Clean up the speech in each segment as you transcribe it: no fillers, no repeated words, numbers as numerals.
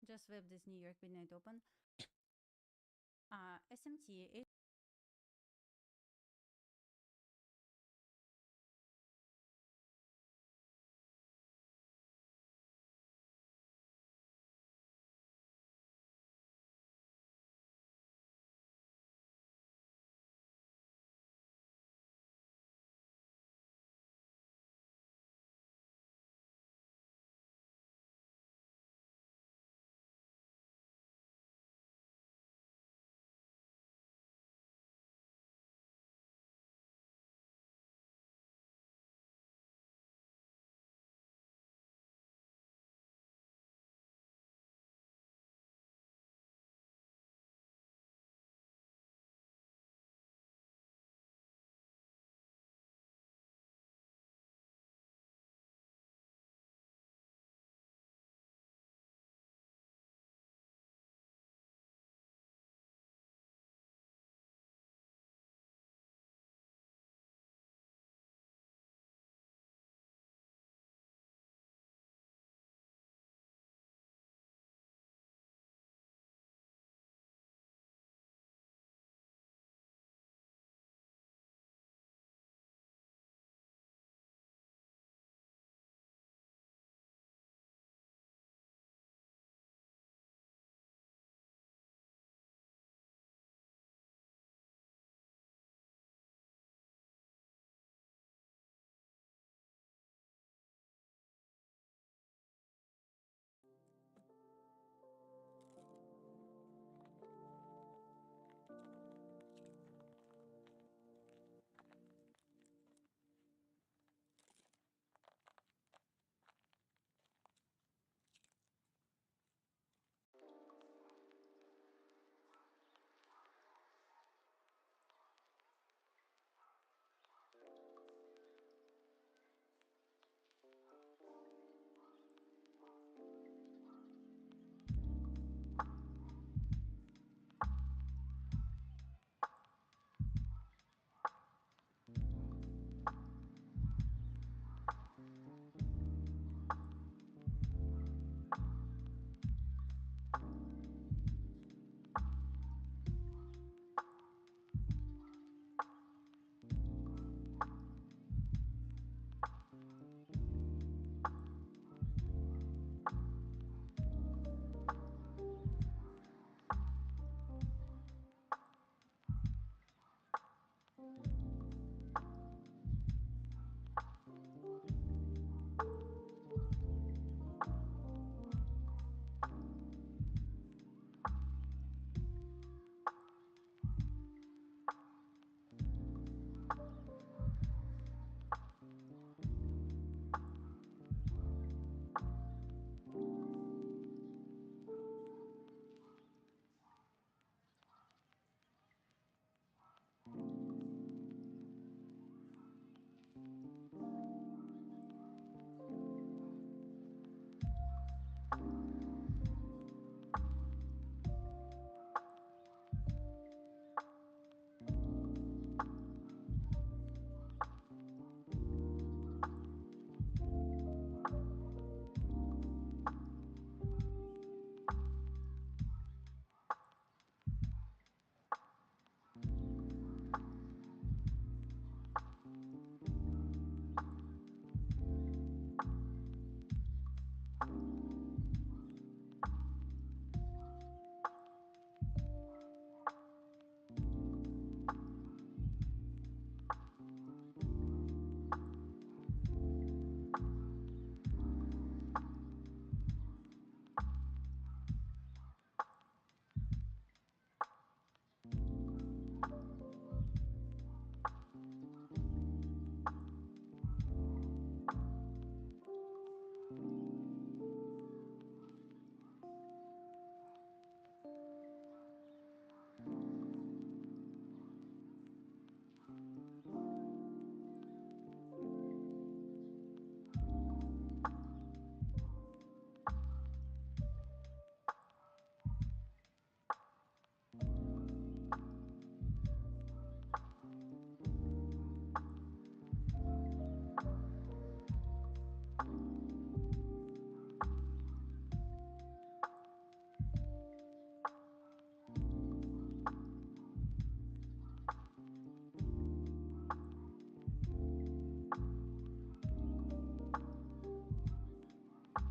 just swept this New York midnight open. SMT.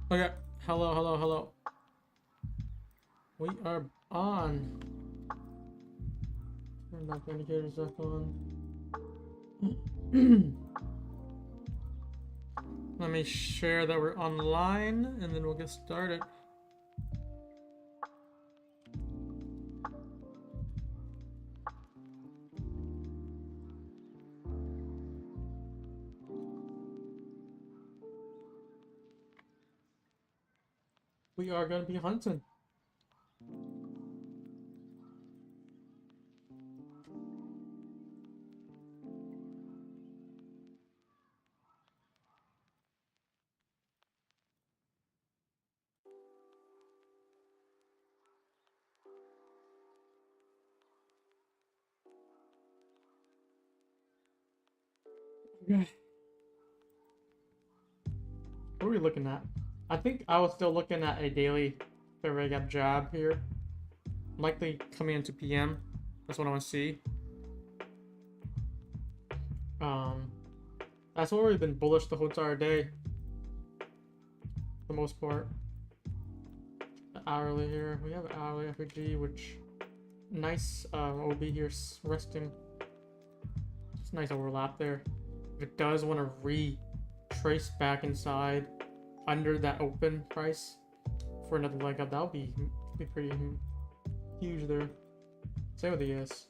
Okay, hello, hello, hello. We are on. Turn back the indicators back on. Let me share that we're online, and then we'll get started. We are going to be hunting. Okay. What are we looking at? I think I was still looking at a daily fair value gap job here. Likely coming into PM. That's what I want to see. That's what we've been bullish the whole entire day. For the most part. The hourly here. We have an hourly FEG, which nice OB here resting. It's a nice overlap there. If it does want to retrace back inside under that open price for another leg up, that would be pretty huge there. Same with the ES.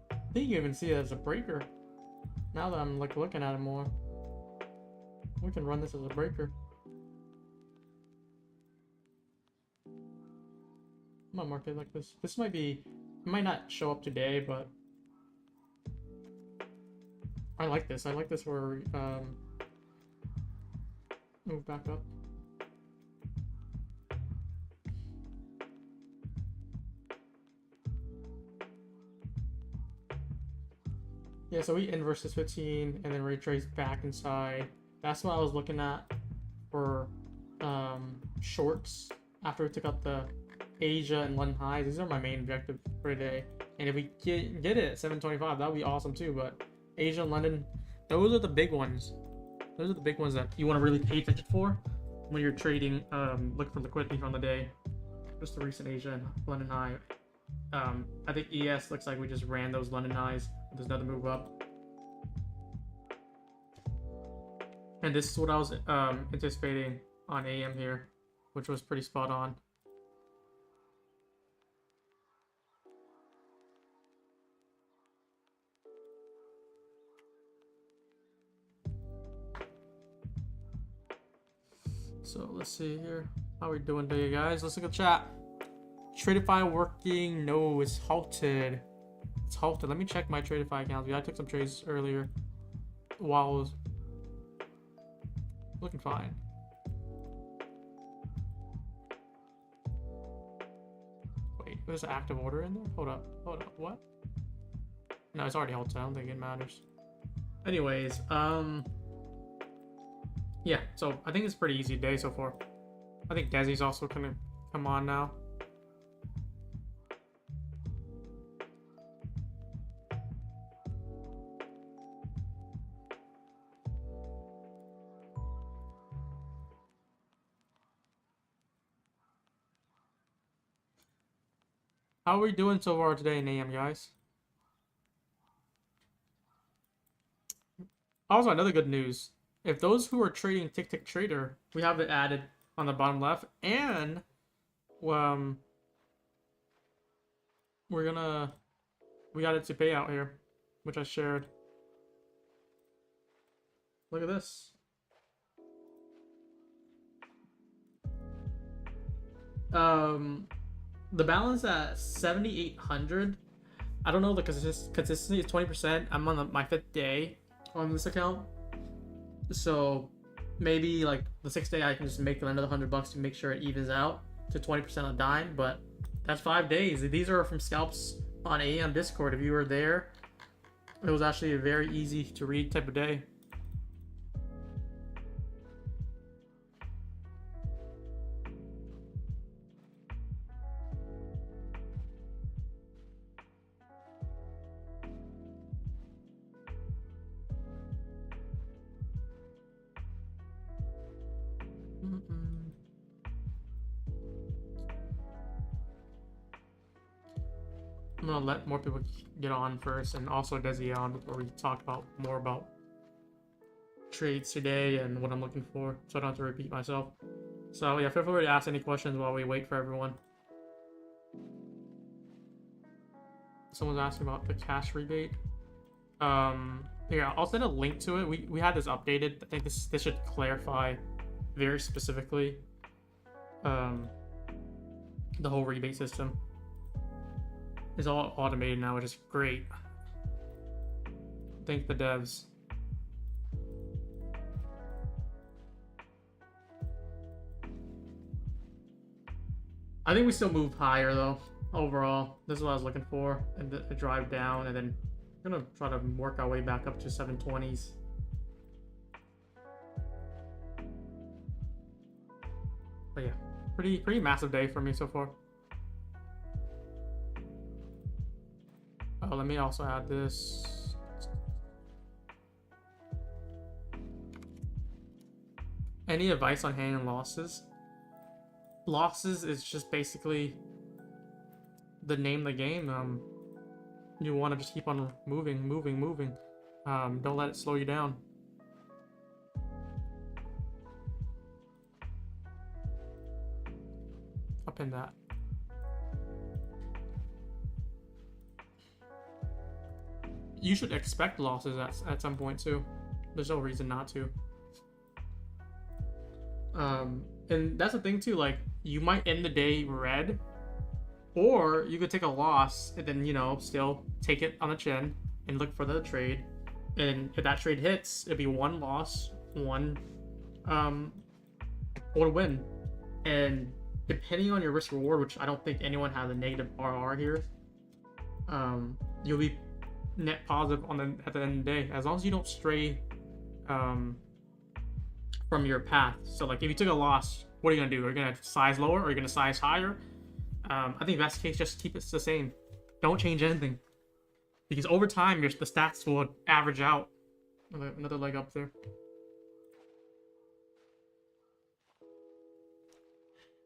I think you even see it as a breaker. Now that I'm like looking at it more, we can run this as a breaker. I'm gonna mark it like this. This might be, it might not show up today, but I like this. I like this where we move back up. Yeah, so we inverse this 15 and then retrace back inside. That's what I was looking at for shorts after we took out the Asia and London highs. These are my main objective for today. And if we get it at 725, that would be awesome too. But Asia and London, those are the big ones. Those are the big ones that you want to really pay attention for when you're trading, look for liquidity on the day. Just the recent Asia and London high. I think ES looks like we just ran those London highs. There's another move up. And this is what I was anticipating on AM here, which was pretty spot on. So let's see here. How we doing today, guys? Let's look at the chat. Tradify working? No, it's halted. It's halted. Let me check my Tradify accounts. I took some trades earlier while I was looking fine. Wait, there's an active order in there? Hold up. Hold up. What? No, it's already halted. I don't think it matters. Anyways, yeah, so I think it's a pretty easy day so far. I think Desi's also gonna come on now. How are we doing so far today in AM, guys? Also, another good news. If those who are trading Tick Trader, we have it added on the bottom left, and we got it to Payout here, which I shared. Look at this. The balance at 7,800. I don't know, the consistency is 20%. I'm on my 5th day on this account, so maybe like the 6th day I can just make another $100 to make sure it evens out to 20% on dime. But that's 5 days. These are from scalps on AM Discord. If you were there, it was actually a very easy to read type of day. I'm gonna let more people get on first, and also Desi on before we talk about more about trades today and what I'm looking for, so I don't have to repeat myself. So yeah, feel free to ask any questions while we wait for everyone. Someone's asking about the cash rebate. Yeah, I'll send a link to it. We had this updated. I think this should clarify very specifically the whole rebate system. It's all automated now, which is great. Thank the devs. I think we still move higher though. Overall, this is what I was looking for, and the drive down, and then we're gonna try to work our way back up to 720s. But yeah, pretty massive day for me so far. Oh, let me also add this. Any advice on handling losses? Losses is just basically the name of the game. You want to just keep on moving. Don't let it slow you down. I'll pin that. You should expect losses at some point too. There's no reason not to. And that's the thing too, like, you might end the day red, or you could take a loss and then, you know, still take it on the chin and look for the trade. And if that trade hits, it'd be one loss, one or win. And depending on your risk reward, which I don't think anyone has a negative RR here, you'll be net positive at the end of the day, as long as you don't stray from your path. So like, if you took a loss, what are you gonna do? Are you gonna size lower, or are you gonna size higher? I think best case, just keep it the same. Don't change anything, because over time the stats will average out. Another leg up there.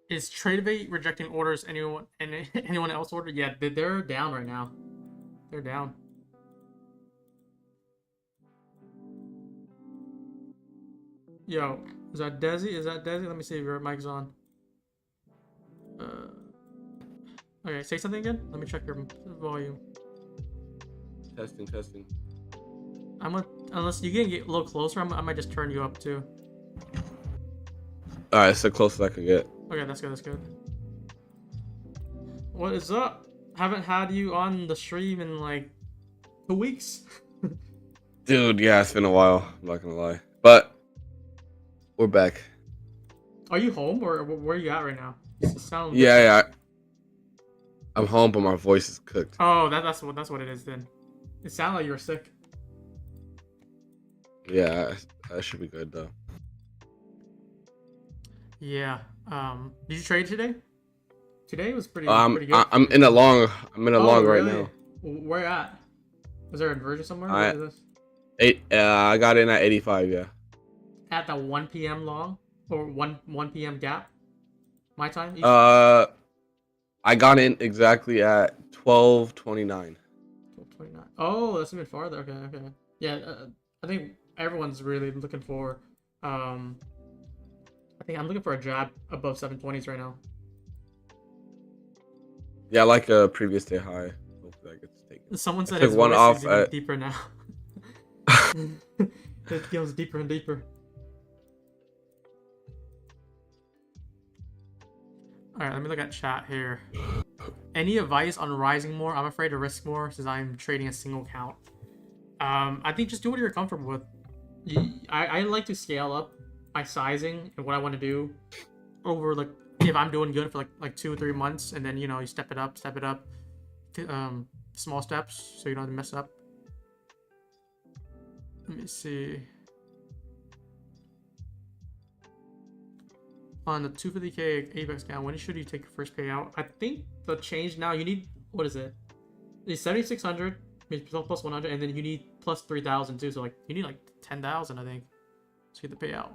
Is Tradeovate rejecting orders? Anyone else order? Yeah, they're down right now. They're down. Yo, is that Desi? Let me see if your mic's on. Okay, say something again. Let me check your volume. Testing. Unless you can get a little closer, I might just turn you up too. All right, so close as I could get. Okay, that's good. What is up? Haven't had you on the stream in like 2 weeks. Dude, yeah, it's been a while. I'm not gonna lie, but we're back. Are you home, or where are you at right now? You sound Yeah. I'm home, but my voice is cooked. Oh, that's what it is then. It sounded like you were sick. Yeah, that should be good though. Yeah. Did you trade today? Today was pretty good. I'm in a long. Long right really? now. Where at? Was there inversion somewhere? I What is this? I got in at 85. Yeah. At the 1 p.m. long, or 1 p.m. gap? My time? I got in exactly at 12:29. 12:29. Oh, that's even farther. Okay. Yeah, I think everyone's really looking for. I think I'm looking for a jab above 720s right now. Yeah, like a previous day high. Hopefully that gets taken. Someone said took his one voice off is even at- deeper now. It goes deeper and deeper. Alright, let me look at chat here. Any advice on rising more? I'm afraid to risk more since I'm trading a single count. I think just do what you're comfortable with. I like to scale up my sizing and what I want to do over, like, if I'm doing good for like 2 or 3 months, and then, you know, you step it up, small steps so you don't have to mess up. Let me see. On the 250k Apex count, when should you take your first payout? I think the change now, you need, what is it? It's 7,600 plus 100, and then you need plus 3,000 too. So like, you need like 10,000, I think, to get the payout.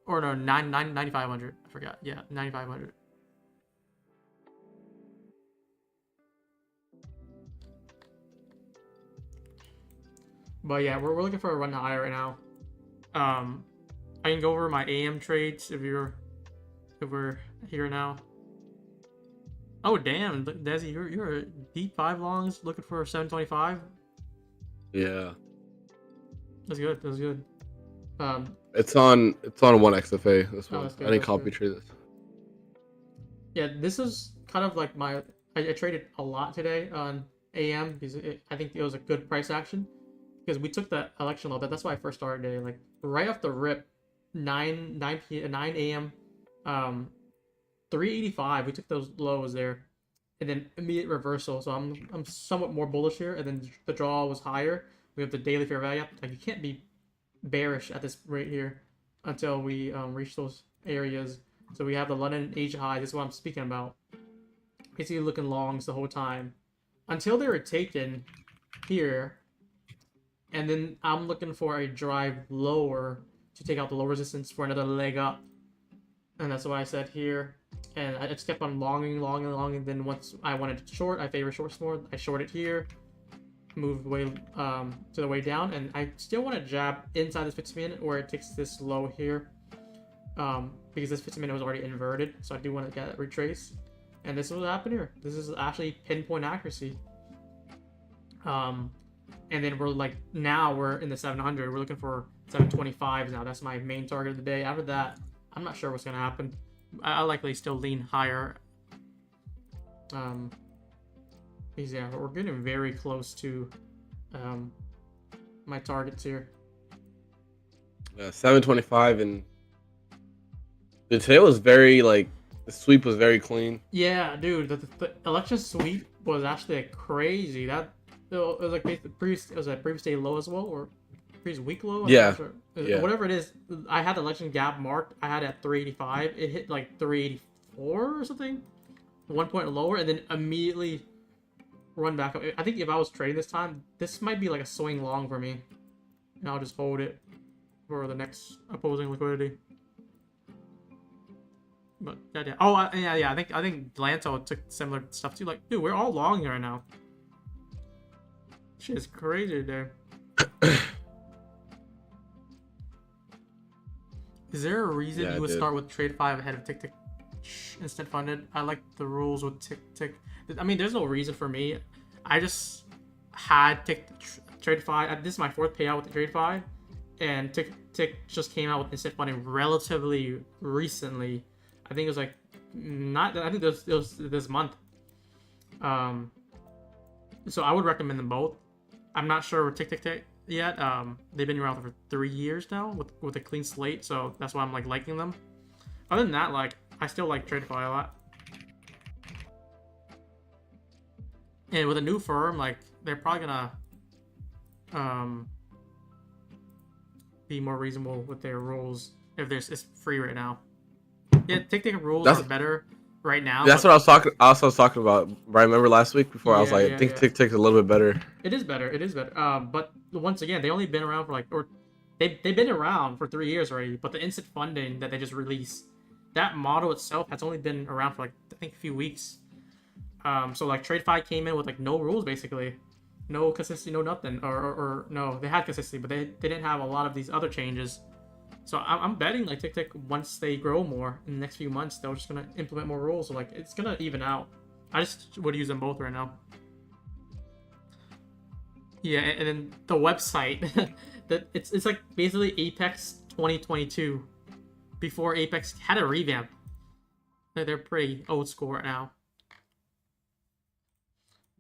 Or no, 9,500. I forgot. Yeah, 9,500. But yeah, we're looking for a run higher right now. I can go over my AM trades if we're here now. Oh damn, Desi, you're a deep 5 longs looking for 725. Yeah. That's good. That's good. It's on 1xFA. This Oh, one. that's good, I didn't that's copy good. trade this. Yeah, this is kind of like I traded a lot today on AM because I think it was a good price action because we took the election low. That's why I first started today. Like right off the rip, 9 a.m. 385. We took those lows there, and then immediate reversal. So I'm somewhat more bullish here. And then the draw was higher. We have the daily fair value up. Like you can't be bearish at this rate here until we reach those areas. So we have the London and Asia high. This is what I'm speaking about. Basically looking longs the whole time until they were taken here, and then I'm looking for a drive lower to take out the low resistance for another leg up, and that's what I said here. And I just kept on longing. Then once I wanted to short, I favor shorts more. I shorted here, moved way to the way down, and I still want to jab inside this 50 minute where it takes this low here, because this 50 minute was already inverted. So I do want to get that retrace, and this is what happened here. This is actually pinpoint accuracy. And then we're like, now we're in the 700. We're looking for 725s now. That's my main target of the day. After that, I'm not sure what's gonna happen. I likely still lean higher. Yeah, we're getting very close to my targets here. 725, and the today was very like the sweep was very clean. Yeah, dude, the election sweep was actually crazy. That it was like it was a previous day low as well, or previous week low. I'm Yeah. not sure. Yeah. Whatever it is, I had the election gap marked. I had it at 385. It hit like 384 or something, 1 point lower, and then immediately run back up. I think if I was trading this time, this might be like a swing long for me, and I'll just hold it for the next opposing liquidity. But yeah. Oh yeah. I think Lanto took similar stuff too. Like, dude, we're all long here right now. Shit is crazy today. Is there a reason Yeah, you would dude. start with trade 5 ahead of tick tick instant funded? I like the rules with tick tick. I mean, there's no reason for me. I just had trade 5. This is my 4th payout with the trade 5, and tick just came out with instant funding relatively recently. I think it was like I think it was this month. So I would recommend them both. I'm not sure with tick yet. They've been around for 3 years now with a clean slate, so that's why I'm like liking them. Other than that, like I still like Tradify a lot. And with a new firm, like they're probably gonna be more reasonable with their rules if it's free right now. Yeah, tick rules are better right now. That's what I was talking. I was talking about. Right? Remember last week before I was like, I think tick tick's a little bit better. It is better. But once again, they only been around for they've been around for 3 years already. But the instant funding that they just released, that model itself has only been around for I think a few weeks. So like TradeFi came in with like no rules basically, no consistency, no nothing, or no, they had consistency, but they didn't have a lot of these other changes. So I'm betting like tick once they grow more in the next few months, they're just gonna implement more rules. So like it's gonna even out. I just would use them both right now. Yeah, and then the website, that it's like basically Apex 2022, before Apex had a revamp. They're pretty old school right now.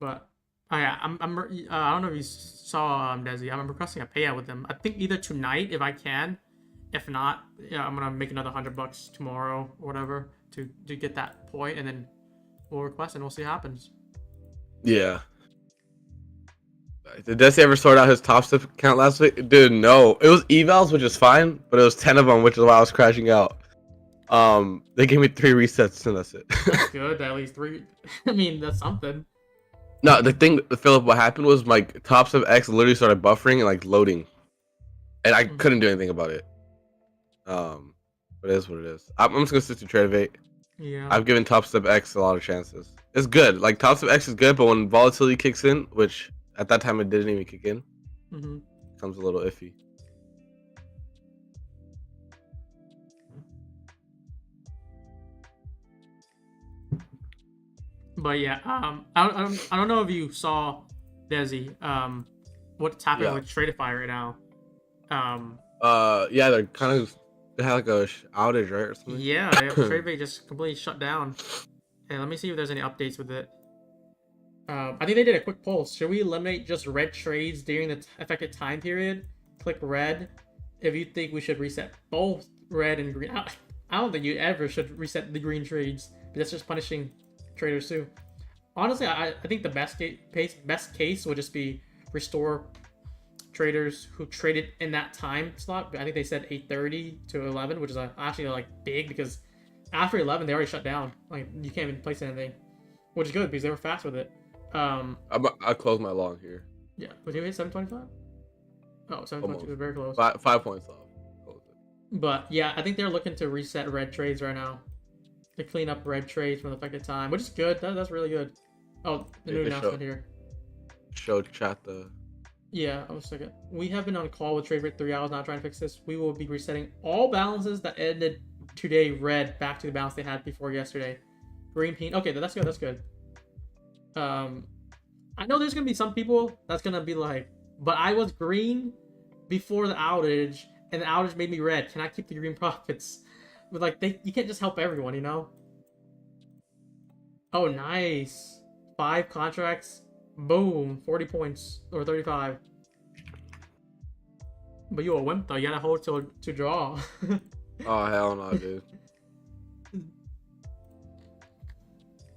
But yeah, I don't know if you saw Desi. I'm requesting a payout with them. I think either tonight if I can. If not, yeah, I'm gonna make another $100 tomorrow or whatever to get that point, and then we'll request and we'll see what happens. Yeah. Did Desi ever sort out his top step account last week? Dude, no. It was evals, which is fine, but it was 10 of them, which is why I was crashing out. They gave me 3 resets, and that's it. That's good. At least 3. I mean, that's something. No, the thing, Philip, what happened was my top step X literally started buffering and like loading, and I couldn't do anything about it. But it is what it is. I'm just gonna stick to Tradivate. Yeah. I've given Top Step X a lot of chances. It's good. Like Top Step X is good, but when volatility kicks in, which at that time it didn't even kick in, becomes a little iffy. But yeah, I don't know if you saw, Desi, what's happening Yeah. with Tradify right now. Yeah, they're kind of they had like a outage, right, or something. Yeah, they have Tradify just completely shut down. And let me see if there's any updates with it. I think they did a quick poll. Should we eliminate just red trades during the affected time period? Click red if you think we should reset both red and green. I don't think you ever should reset the green trades. That's just punishing traders too. Honestly, I think the best case would just be restore traders who traded in that time slot. I think they said 8:30 to 11, which is actually like big because after 11 they already shut down. Like you can't even place anything, which is good because they were fast with it. I closed my long here. Yeah, would you hit 725? Oh, 722 was very close. 5 points off. Closed it. But yeah, I think they're looking to reset red trades right now. To clean up red trades from the affected time, which is good. That's really good. Oh, the new announcement here. Show chat the. Yeah, I was second. We have been on call with Trade for 3 hours now trying to fix this. We will be resetting all balances that ended today red back to the balance they had before yesterday. Green peen. Okay, that's good. That's good. I know there's gonna be some people that's gonna be like, but I was green before the outage, and the outage made me red. Can I keep the green profits? But like, you can't just help everyone, you know. Oh, nice. 5 contracts. Boom. 40 points or 35. But you a wimp though. You gotta hold to draw. Oh hell no, dude.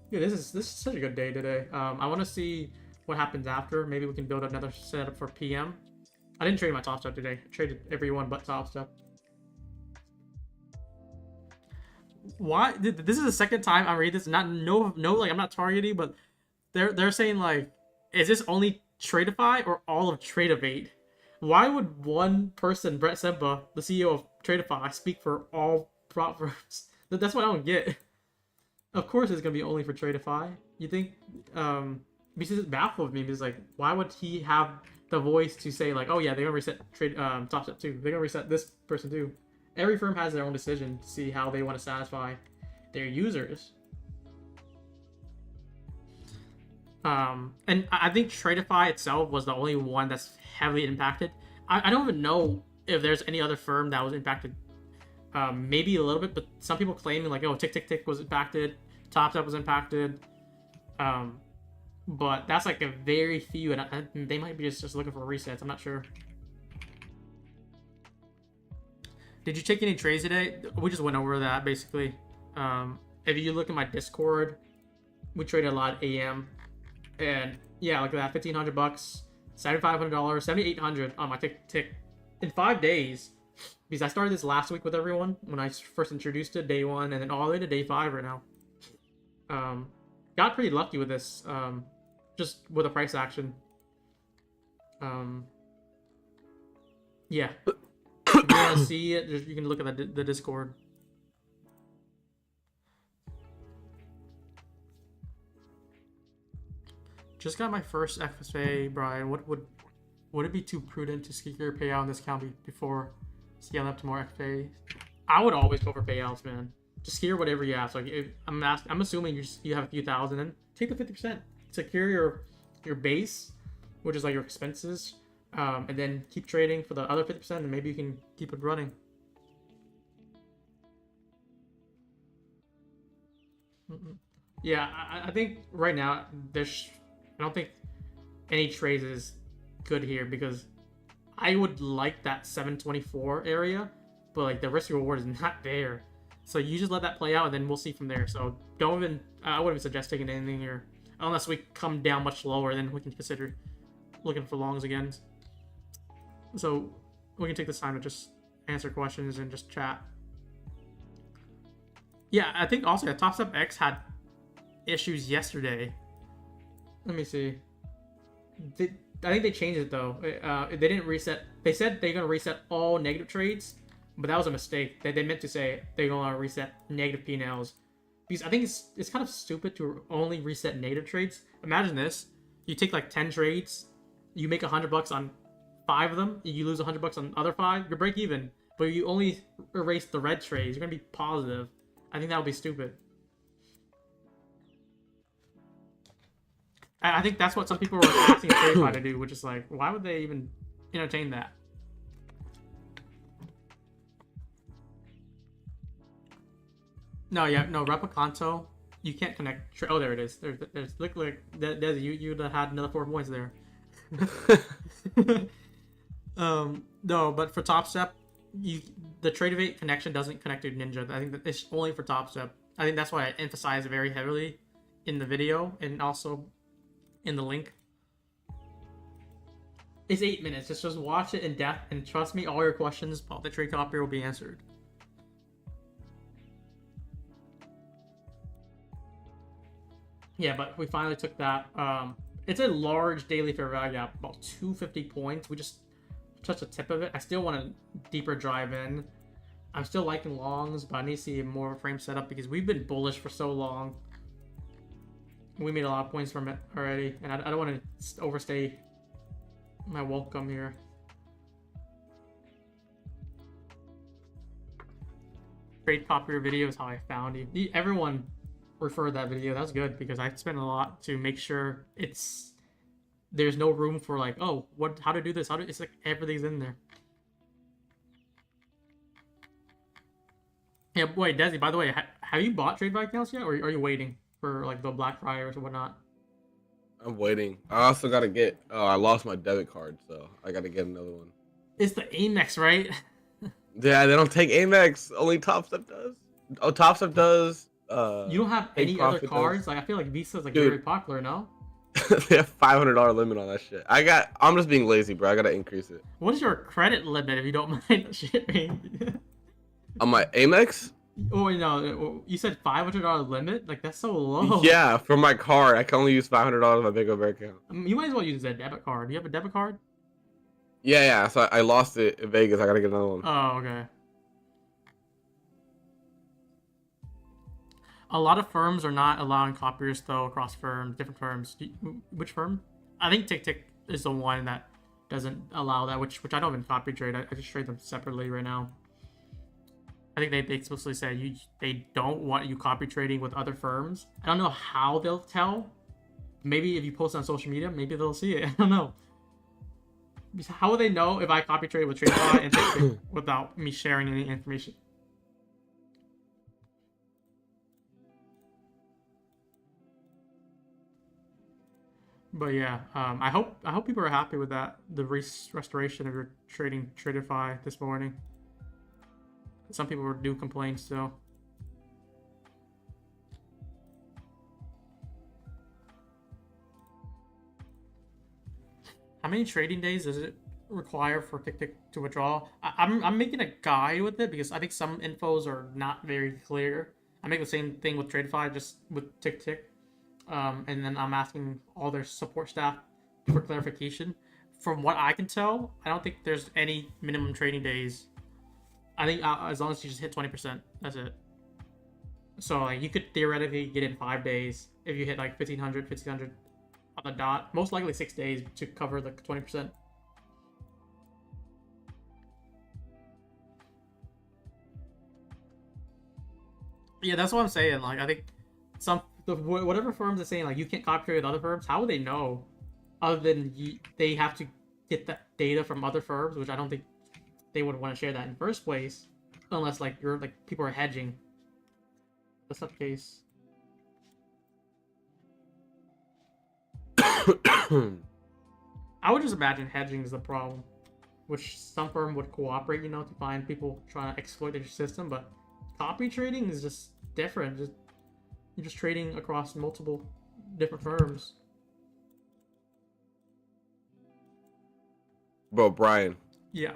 Yeah, this is such a good day today. I want to see what happens after. Maybe we can build another setup for PM. I didn't trade my top step today. I traded everyone but top step. Why? This is the second time I read this. Like I'm not targeting, but they're saying like, is this only Tradeify or all of Tradeivate? Why would one person, Brett Sempa, the CEO of Tradeify, speak for all prop firms? That's what I don't get. Of course, it's gonna be only for Tradeify. You think? Because it baffled me. Because like, why would he have the voice to say like, oh yeah, they're gonna reset top step too. They're gonna reset this person too. Every firm has their own decision to see how they want to satisfy their users. And I think Tradeify itself was the only one that's heavily impacted. I don't even know if there's any other firm that was impacted. Maybe a little bit, but some people claiming like, oh, Tick was impacted, TopStep was impacted. But that's like a very few, and they might be just looking for resets. I'm not sure. Did you take any trades today? We just went over that basically. If you look at my Discord, we traded a lot AM, and yeah, like that, $1,500, $7,500, $7,800 on my tick in 5 days. Because I started this last week with everyone when I first introduced it, day 1, and then all the way to day 5 right now. Got pretty lucky with this, just with a price action. Yeah. If you want to see it, you can look at the Discord. Just got my first FSA, Brian. Would it be too prudent to secure payout on this account before scaling up to more FFAs? I would always go for payouts, man. Just secure whatever you have. So like, I'm assuming you have a few thousand, then take the 50%. Secure your base, which is like your expenses. And then keep trading for the other 50%, and maybe you can keep it running. Yeah, I think right now I don't think any trades is good here because I would like that 724 area, but like the risk reward is not there. So you just let that play out, and then we'll see from there. So I wouldn't even suggest taking anything here unless we come down much lower. Then we can consider looking for longs again. So we can take this time to just answer questions and just chat. Yeah, I think also TopStep X had issues yesterday. Let me see. I think they changed it though. They didn't reset. They said they're gonna reset all negative trades, but that was a mistake. They meant to say they're gonna reset negative P&Ls, because I think it's kind of stupid to only reset negative trades. Imagine this: you take like 10 trades, you make $100 on 5 of them, you lose $100 on the other 5, you're break even. But you only erase the red trades, you're gonna be positive. I think that would be stupid. I think that's what some people were asking TradeFi to do, which is like, why would they even entertain that? No, yeah, no, Replicanto, you can't connect. Oh, there it is. There's look like there's you had another 4 points there. No, but for Top Step, the Trade8 connection doesn't connect to Ninja. I think that it's only for Top Step. I think that's why I emphasize it very heavily in the video and also in the link. It's 8 minutes. Just watch it in depth, and trust me, all your questions about the trade copier will be answered. Yeah, but we finally took that. It's a large daily fair value gap, about 250 points. We just touched the tip of it. I still want to deeper drive in. I'm still liking longs, but I need to see more frame setup because we've been bullish for so long. We made a lot of points from it already, and I don't want to overstay my welcome here. Trade copier video is how I found you. Everyone referred that video. That's good because I spent a lot to make sure there's no room for like, oh, how to do this, it's like everything's in there. Yeah, wait, Desi, by the way, have you bought TradeFi accounts yet, or are you waiting for like the Black Friday or whatnot? I'm waiting. I also gotta get. Oh, I lost my debit card, so I gotta get another one. It's the Amex, right? Yeah, they don't take Amex. Only Top Step does. Oh, Top Step does. You don't have any other cards? Like I feel like Visa's like very popular, no? They have $500 limit on that shit. I'm just being lazy, bro. I gotta increase it. What is your credit limit if you don't mind sharing? On my Amex? Oh no, you said $500 limit? Like that's so low. Yeah, for my card, I can only use $500 on my Big Over account. You might as well use a debit card. Do you have a debit card? Yeah. So I lost it in Vegas. I gotta get another one. Oh, okay. A lot of firms are not allowing copiers though across firms, different firms. Which firm? I think TickTick is the one that doesn't allow that, which I don't even copy trade. I just trade them separately right now. I think they explicitly say they don't want you copy trading with other firms. I don't know how they'll tell. Maybe if you post on social media, maybe they'll see it. I don't know. How will they know if I copy trade with TradeFi and TickTick without me sharing any information? But yeah, I hope people are happy with that. The restoration of your TradeFi this morning. Some people do complain still. How many trading days does it require for TickTick to withdraw? I'm making a guide with it because I think some infos are not very clear. I make the same thing with TradeFi, just with TickTick. And then I'm asking all their support staff for clarification. From what I can tell, I don't think there's any minimum trading days. I think as long as you just hit 20%, that's it. So like you could theoretically get in 5 days if you hit like 1500 on the dot. Most likely 6 days to cover the 20%. Yeah, that's what I'm saying. Like I think whatever firms are saying like you can't copy trade with other firms, how would they know? Other than they have to get that data from other firms, which I don't think they would want to share that in the first place, unless like people are hedging. That's not the case. I would just imagine hedging is the problem, which some firm would cooperate, to find people trying to exploit their system. But copy trading is just different. You're just trading across multiple different firms. Bro, Brian. Yeah.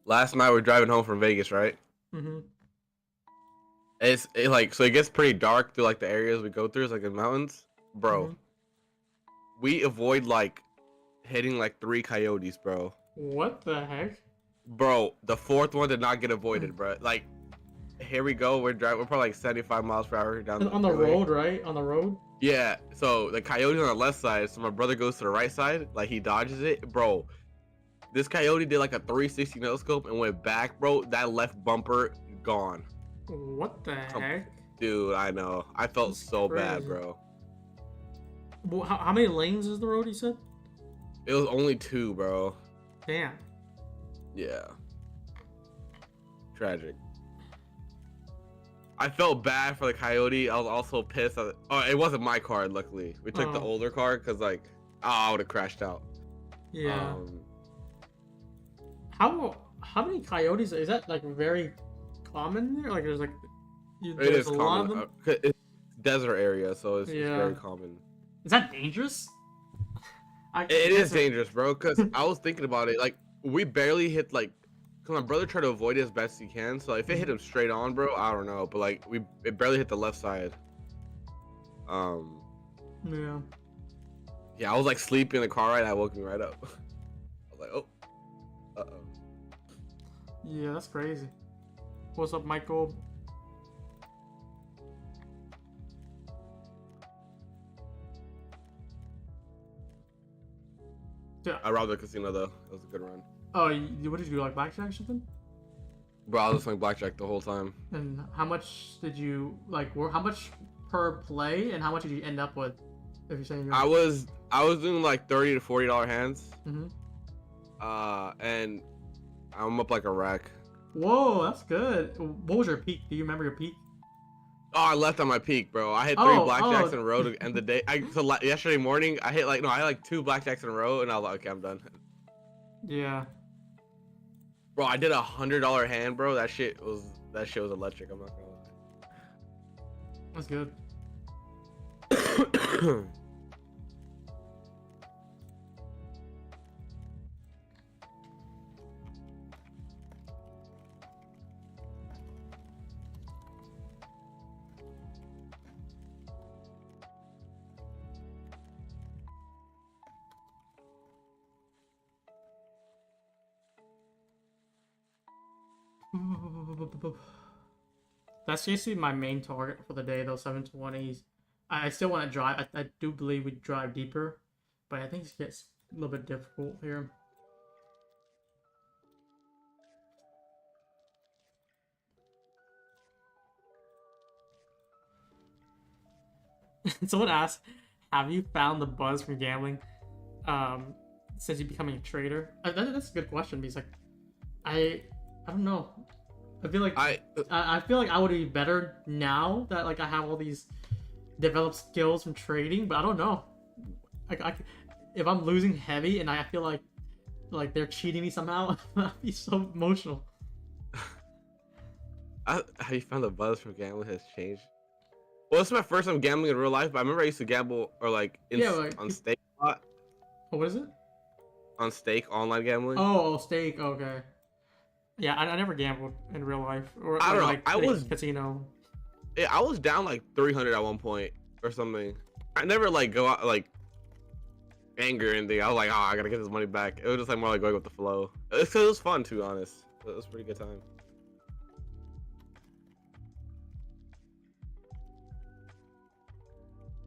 Last night we're driving home from Vegas, right? Mm-hmm. So it gets pretty dark through like the areas we go through, it's like the mountains. Bro. Mm-hmm. We avoid like hitting like 3 coyotes, bro. What the heck? Bro, the 4th one did not get avoided, bro. Like, here we go. We're probably like 75 miles per hour down on the road, right? On the road? Yeah. So the coyote's on the left side. So my brother goes to the right side. Like he dodges it, bro. this coyote did like a 360 no scope and went back, bro. That left bumper gone. What the heck? Dude, I know. I felt That's so bad, crazy. bro. Well, how many lanes is the road? You said. It was only 2, bro. Damn. Yeah. Tragic. I felt bad for the coyote. I was also pissed. Oh, it wasn't my car, luckily. We took the older car because, like, I would have crashed out. Yeah. How many coyotes is that? Like very common there? Like there's like it is a common. lot of them? It's desert area, so it's very common. Is that dangerous? It is dangerous, bro. Because I was thinking about it. Like we barely hit like. Cause my brother tried to avoid it as best he can. So if it hit him straight on, bro, I don't know. But like it barely hit the left side. Yeah. Yeah, I was like sleeping in the car ride. I woke me right up. I was like, oh. Yeah, that's crazy. What's up, Michael? Yeah. I robbed the casino though. That was a good run. Oh, what did you do? Like blackjack or something? Bro, I was just playing blackjack the whole time. And how much did you like? How much per play, and how much did you end up with? If you're saying I was doing like $30 to $40 hands. Mm-hmm. And I'm up like a rack. Whoa, that's good. What was your peak? Do you remember your peak? Oh, I left on my peak, bro. I hit 3 blackjacks in a row to end the day. Yesterday morning, I had like 2 blackjacks in a row, and I was like, okay, I'm done. Yeah. Bro, I did $100 hand, bro. That shit was electric. I'm not gonna lie. That's good. That's basically my main target for the day, those 720s. I still want to drive. I do believe we drive deeper, but I think it gets a little bit difficult here. Someone asked, have you found the buzz from gambling since you becoming a trader? That's a good question because like I don't know. I feel like I feel like I would be better now that like I have all these developed skills from trading, but I don't know. If I'm losing heavy and I feel like they're cheating me somehow, I'd be so emotional. How you found the buzz from gambling has changed? Well, this is my first time gambling in real life, but I remember I used to gamble or like on stake a lot. Oh, what is it? On stake, online gambling. Oh, stake. Okay. Yeah, I never gambled in real life. Or I don't know. Like I was casino. Yeah, I was down like 300 at one point or something. I never like go out like anger or anything. I was like, oh, I gotta get this money back. It was just like more like going with the flow. It was fun, to be honest. It was a pretty good time.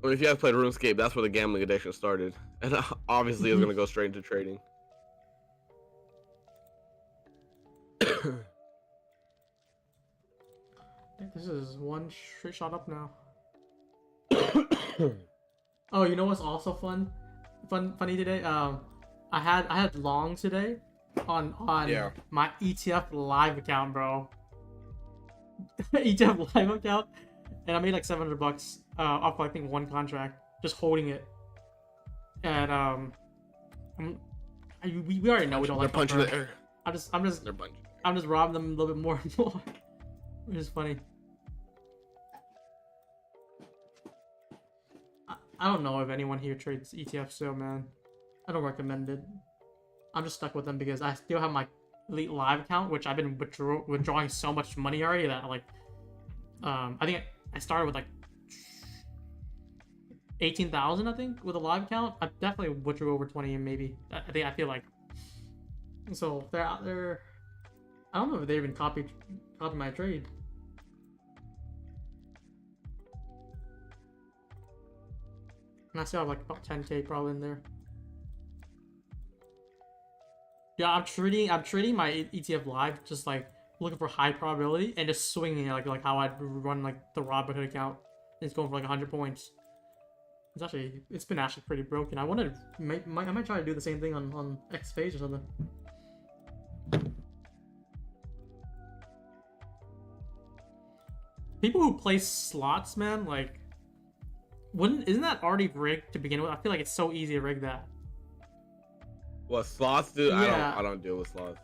I mean, if you guys played RuneScape, that's where the gambling addiction started, and obviously it's gonna go straight into trading. I think this is one straight shot up now. Oh, you know what's also funny today? I had longs today on my ETF live account, bro. ETF live account, and I made like $700 off I think one contract just holding it. And we already know we don't like punching the air. I'm just robbing them a little bit more and more, which is funny. I don't know if anyone here trades ETFs still, man. I don't recommend it. I'm just stuck with them because I still have my Elite Live account, which I've been withdrawing so much money already that like, I think I started with like 18,000, I think, with a live account. I definitely withdrew over 20, and maybe I feel like. So they're out there. I don't know if they even copied my trade. And I still have like about 10K probably in there. Yeah, I'm treating my ETF live just like looking for high probability and just swinging it like how I'd run like the Robinhood account. It's going for like 100 points. It's been actually pretty broken. I wanted I might try to do the same thing on X phase or something. People who play slots, man, like isn't that already rigged to begin with? I feel like it's so easy to rig that. What slots do? Yeah. I don't deal with slots.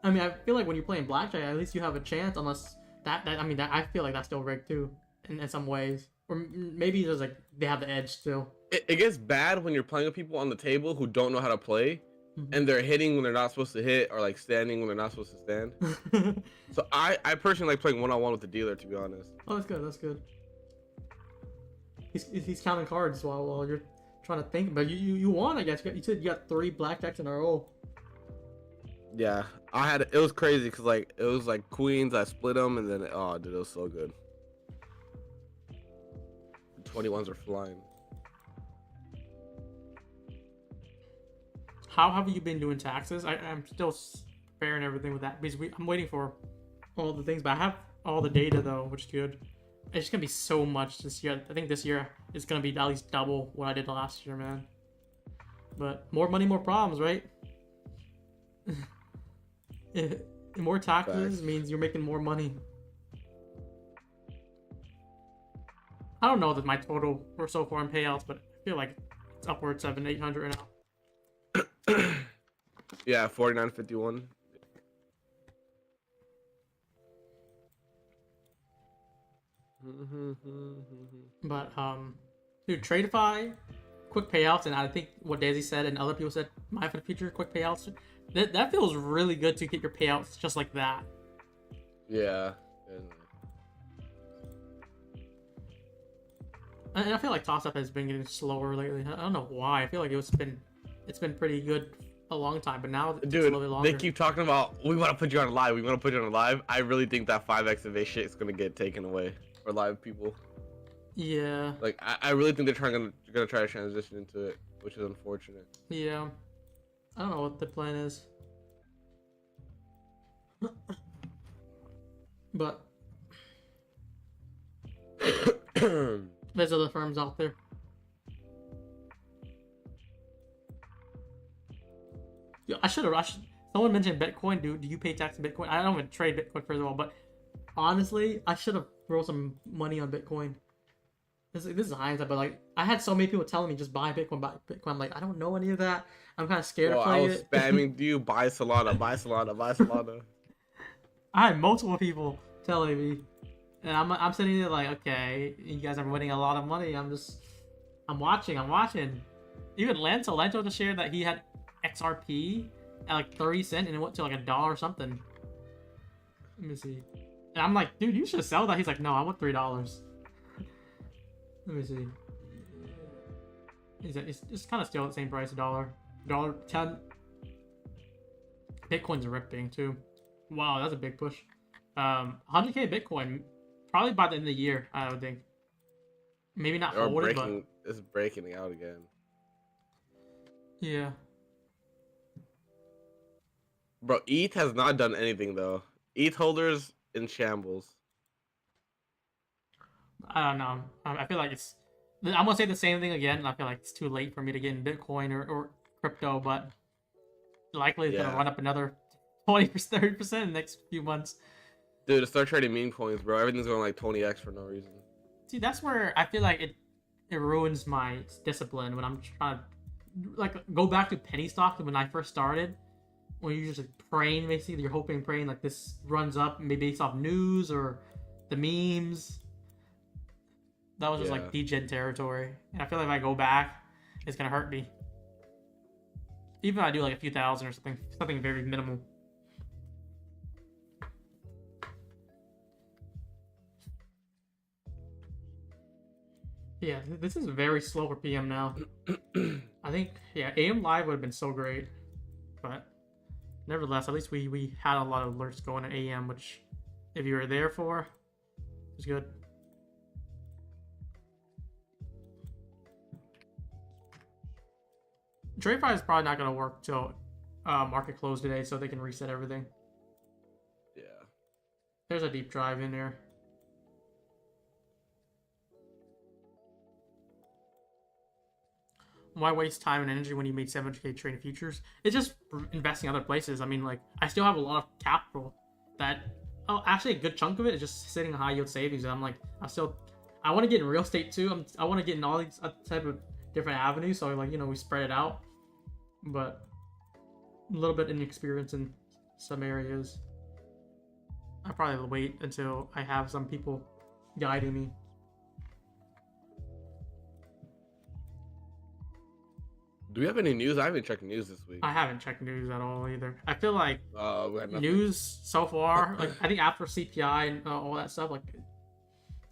I mean, I feel like when you're playing blackjack, at least you have a chance. Unless I feel like that's still rigged too, in some ways. Or maybe there's like they have the edge still. It gets bad when you're playing with people on the table who don't know how to play, and they're hitting when they're not supposed to hit, or like standing when they're not supposed to stand. So I personally like playing one-on-one with the dealer, to be honest. Oh, that's good. That's good. He's counting cards while you're trying to think, but you won, I guess. You said you got 3 blackjacks in a row. Yeah, it was crazy because like it was like queens. I split them, and then dude, it was so good. The 21s are flying. How have you been doing taxes? I'm still preparing everything with that because I'm waiting for all the things, but I have all the data though, which is good. It's gonna be so much this year. I think this year is gonna be at least double what I did last year, man. But more money, more problems, right? More taxes means you're making more money. I don't know that my total for so far in payouts, but I feel like it's upwards of 800 right now. Yeah, 49.51. But dude, Tradeify, quick payouts, and I think what Daisy said and other people said, my for the future, quick payouts. That feels really good to get your payouts just like that. Yeah. And I feel like toss up has been getting slower lately. I don't know why. I feel like it's been pretty good a long time, but now it's a little bit longer. They keep talking about we want to put you on live. We want to put you on live. I really think that 5x of a shit is gonna get taken away for live people. Yeah. Like I really think they're gonna try to transition into it, which is unfortunate. Yeah. I don't know what the plan is. But there's other firms out there. Yeah, someone mentioned Bitcoin. Do you pay tax on Bitcoin? I don't even trade Bitcoin first of all, but honestly, I should have thrown some money on Bitcoin. This is hindsight, but like I had so many people telling me just buy Bitcoin, buy Bitcoin. I'm like, I don't know any of that. I'm kind of scared to play I was it. spamming, do you buy Solana, buy Solana, buy Solana. I had multiple people telling me, and I'm sitting there like, okay, you guys are winning a lot of money. I'm watching. Even Lento just shared that he had XRP at like 30 cents and it went to like $1 or something. Let me see. And I'm like, dude, you should sell that. He's like, no, I want $3. Let me see. It's kind of still at the same price, $1.10. Bitcoin's ripping too. Wow, that's a big push. 100K Bitcoin, probably by the end of the year, I would think. Maybe not forward, but it's breaking out again. Yeah. Bro, ETH has not done anything though. ETH holders in shambles. I don't know. I feel like I'm gonna say the same thing again, and I feel like it's too late for me to get in Bitcoin or crypto, but likely it's gonna run up another 20%, 30% in the next few months. Dude, to start trading meme coins, bro. Everything's going like 20x for no reason. See, that's where I feel like it ruins my discipline when I'm trying to like go back to penny stock when I first started. When you're just like praying, basically, you're hoping, praying like this runs up, maybe based off news or the memes. That was just like degen territory, and I feel like if I go back, it's gonna hurt me. Even if I do like a few thousand or something very minimal. Yeah, this is very slow for PM now. I think, yeah, AM Live would have been so great. But nevertheless, at least we had a lot of alerts going at AM, which if you were there for, was good. TradeFi is probably not going to work till market close today, so they can reset everything. Yeah. There's a deep drive in there. Why waste time and energy when you made 700K trading futures? It's just investing other places. I mean, like, I still have a lot of capital that, actually a good chunk of it is just sitting in high yield savings. And I'm like, I want to get in real estate too. I want to get in all these type of different avenues. So like, we spread it out, but a little bit inexperience in some areas. I probably wait until I have some people guiding me. Do we have any news? I haven't checked news this week. I haven't checked news at all either. I feel like We had nothing. news so far, like I think after CPI and all that stuff, like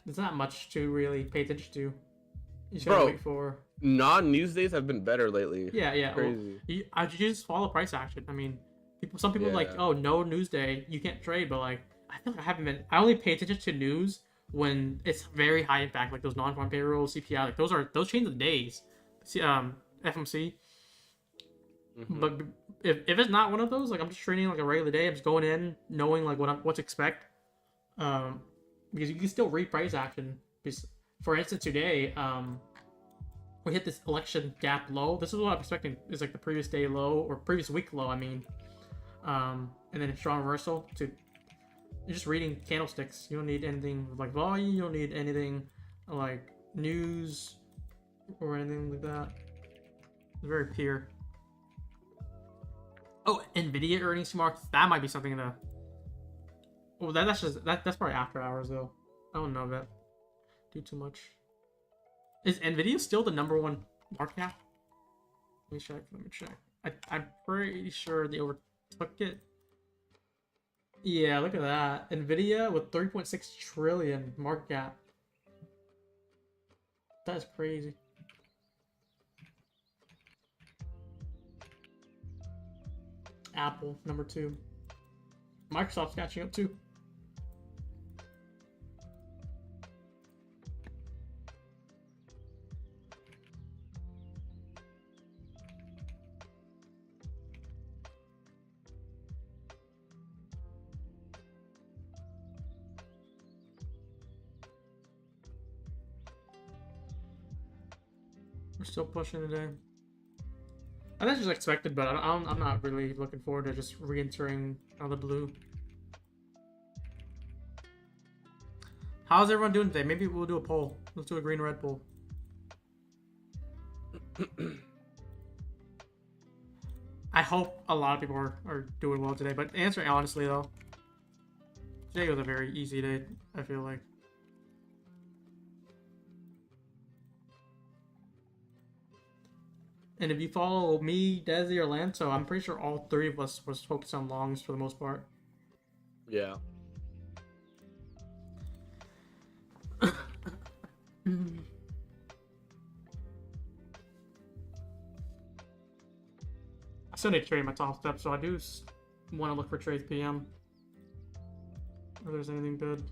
there's not much to really pay attention to. You just gotta wait for. Non-news days have been better lately. Yeah. Crazy. Well, you just follow price action. I mean, some people like, oh, no news day, you can't trade, but like I feel like I only pay attention to news when it's very high impact, like those non-farm payrolls, CPI, like those change the days. FMC. Mm-hmm. But if it's not one of those, like I'm just trading like a regular day, I'm just going in knowing like what to expect. Because you can still read price action. Because, for instance, today, we hit this election gap low. This is what I'm expecting is like the previous day low or previous week low. I mean, and then a strong reversal to. You're just reading candlesticks. You don't need anything like volume. You don't need anything like news or anything like that. It's very pure. Oh, Nvidia earnings tomorrow. That might be something to. Well, that's probably after hours though. I don't know that. Do too much. Is Nvidia still the #1 market cap? Let me check. I'm pretty sure they overtook it. Yeah, look at that. Nvidia with 3.6 trillion market cap. That's crazy. Apple, #2. Microsoft's catching up too. We're still pushing today. I think it's just expected, but I'm not really looking forward to just re-entering out of the blue. How's everyone doing today? Maybe we'll do a poll. Let's do a green-red poll. I hope a lot of people are doing well today, but answering honestly though, today was a very easy day, I feel like. And if you follow me, Desi, or Lanto, I'm pretty sure all three of us was focused on longs for the most part. Yeah. I still need to trade my top step, so I do want to look for trades PM. If there's anything good.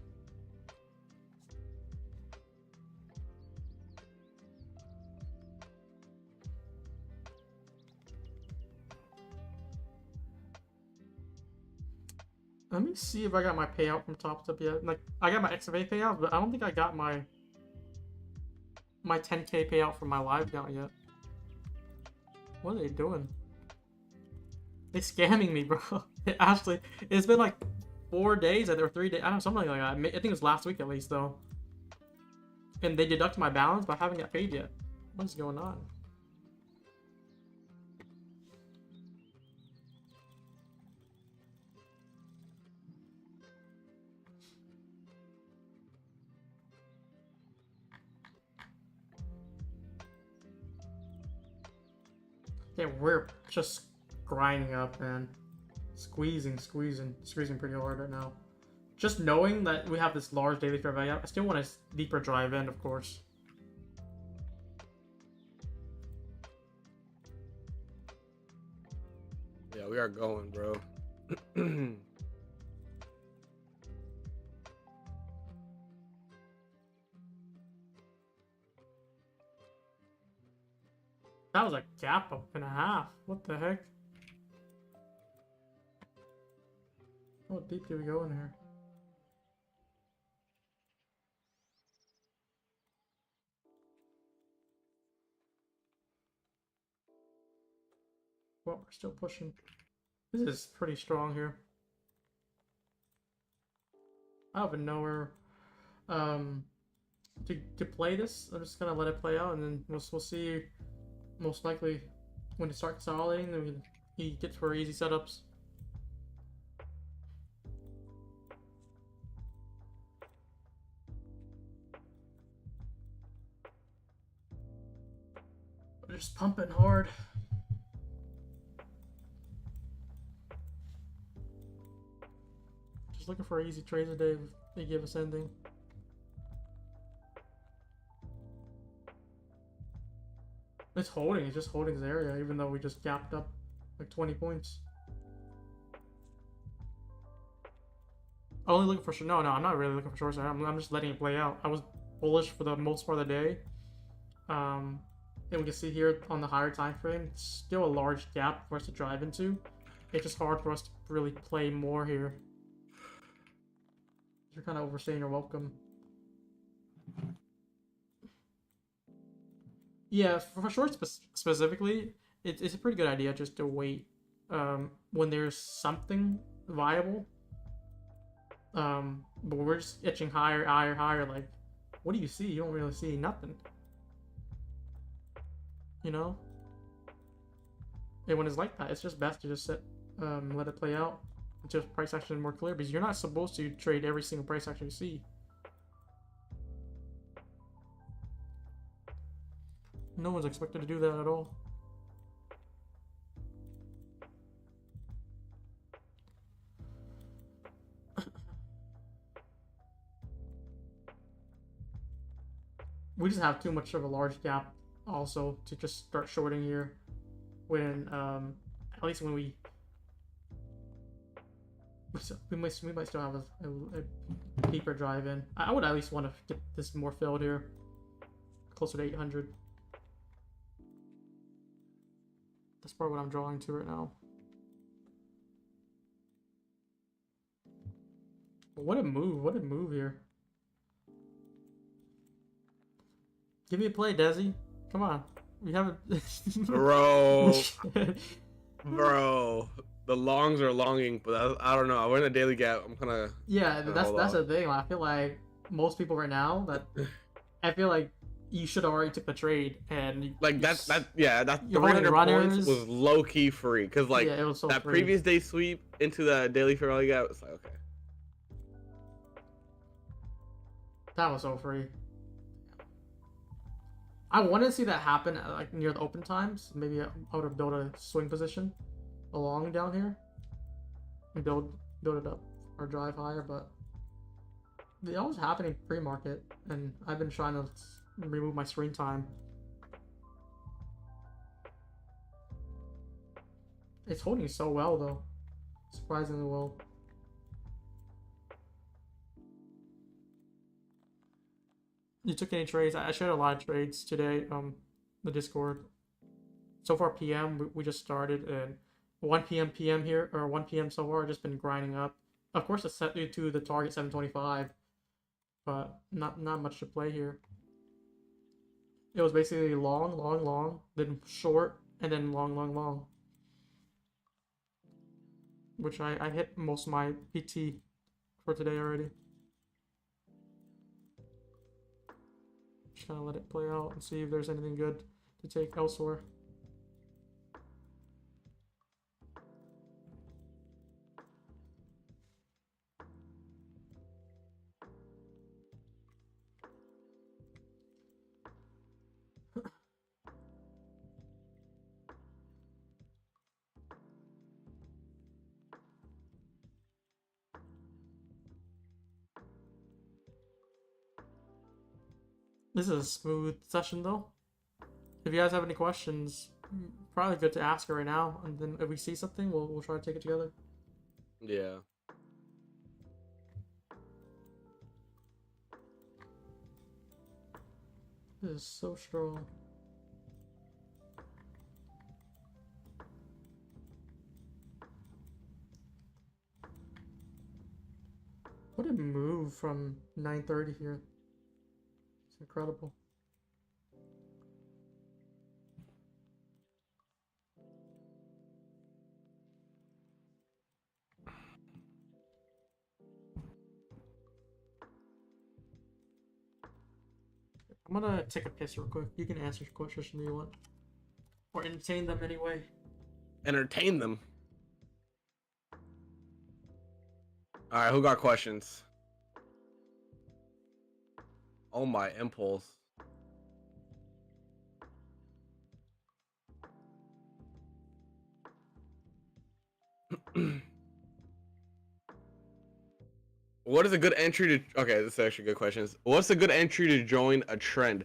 Let me see if I got my payout from top step yet. Like, I got my XFA payout, but I don't think I got my 10K payout from my live account yet. What are they doing? They scamming me, bro. Actually, it's been like 4 days or 3 days. I don't know, something like that. I think it was last week at least, though. And they deducted my balance, but I haven't got paid yet. What is going on? Yeah, we're just grinding up, man. Squeezing pretty hard right now. Just knowing that we have this large daily fair value, I still want a deeper drive in, of course. Yeah, we are going, bro. That was a gap up and a half. What the heck? How deep do we go in here? Well, we're still pushing. This is pretty strong here. I don't even know where to play this. I'm just gonna let it play out, and then we'll see. Most likely, when it starts consolidating, then he gets for easy setups. We're just pumping hard. Just looking for easy trades today if they give us anything. It's holding, it's just holding this area, even though we just gapped up like 20 points. Only looking for no, I'm not really looking for shorts. I'm just letting it play out. I was bullish for the most part of the day. And we can see here on the higher time frame, it's still a large gap for us to drive into. It's just hard for us to really play more here. You're kind of overstaying your welcome. Yeah, for shorts specifically, it's a pretty good idea just to wait when there's something viable. But we're just itching higher. Like, what do you see? You don't really see nothing. You know? And when it's like that, it's just best to just sit, let it play out until price action is more clear, because you're not supposed to trade every single price action you see. No one's expected to do that at all. We just have too much of a large gap also to just start shorting here when at least when we might still have a deeper drive in. I would at least want to get this more filled here, closer to 800. That's probably what I'm drawing to right now. What a move! What a move here. Give me a play, Desi. Come on. We haven't. Bro. Bro. The longs are longing, but I don't know. We're in a daily gap. I'm kind of. Yeah, that's the thing. I feel like most people right now I feel like you should have already took the trade, and like that's 300 runners. points was low key free, because like yeah, it was so that free. previous day sweep into the daily fair value gap. It's like, okay. That was so free. I wanted to see that happen like near the open times. Maybe I would have built a swing position along down here and build it up or drive higher, but it all was happening pre-market, and I've been trying to remove my screen time. It's holding so well though, surprisingly well. You took any trades? I shared a lot of trades today the Discord. So far PM we just started, and 1 p.m. here, or 1 p.m. so far, just been grinding up. Of course it's set to the target 725, but not much to play here. It was basically long, then short, and then long. Which I hit most of my PT for today already. Just kind of let it play out and see if there's anything good to take elsewhere. This is a smooth session though. If you guys have any questions, probably good to ask it right now, and then if we see something, we'll try to take it together. Yeah. This is so strong. did it move from 9:30 here? It's incredible. I'm gonna take a piss real quick. You can answer questions you want. Or entertain them anyway. Entertain them. All right, who got questions? Oh my impulse. What is a good entry to? Okay, this is actually good questions. What's a good entry to join a trend?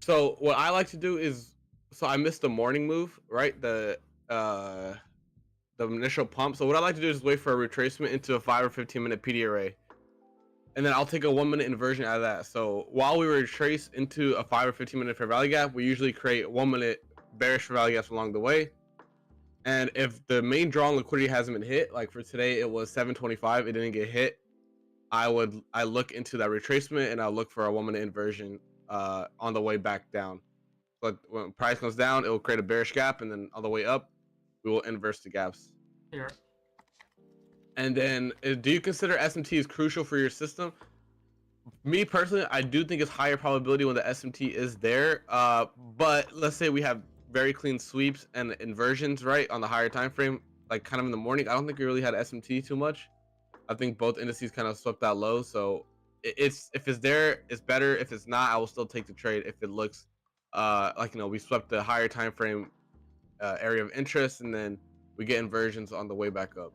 So what I like to do is, so I missed the morning move, right? The initial pump. So what I like to do is wait for a retracement into a 5 or 15-minute PD array, and then I'll take a 1-minute inversion out of that. So while we retrace into a 5 or 15-minute fair value gap, we usually create 1-minute bearish fair value gaps along the way. And if the main draw on liquidity hasn't been hit, like for today it was 725, it didn't get hit, I look into that retracement and I'll look for a 1-minute inversion on the way back down. But when price comes down, it will create a bearish gap, and then on the way up, we will inverse the gaps. Here. And then, do you consider SMT is crucial for your system? Me personally, I do think it's higher probability when the SMT is there. But let's say we have very clean sweeps and inversions, right, on the higher time frame, like kind of in the morning. I don't think we really had SMT too much. I think both indices kind of swept that low. So if it's there, it's better. If it's not, I will still take the trade if it looks like, you know, we swept the higher time frame area of interest, and then we get inversions on the way back up.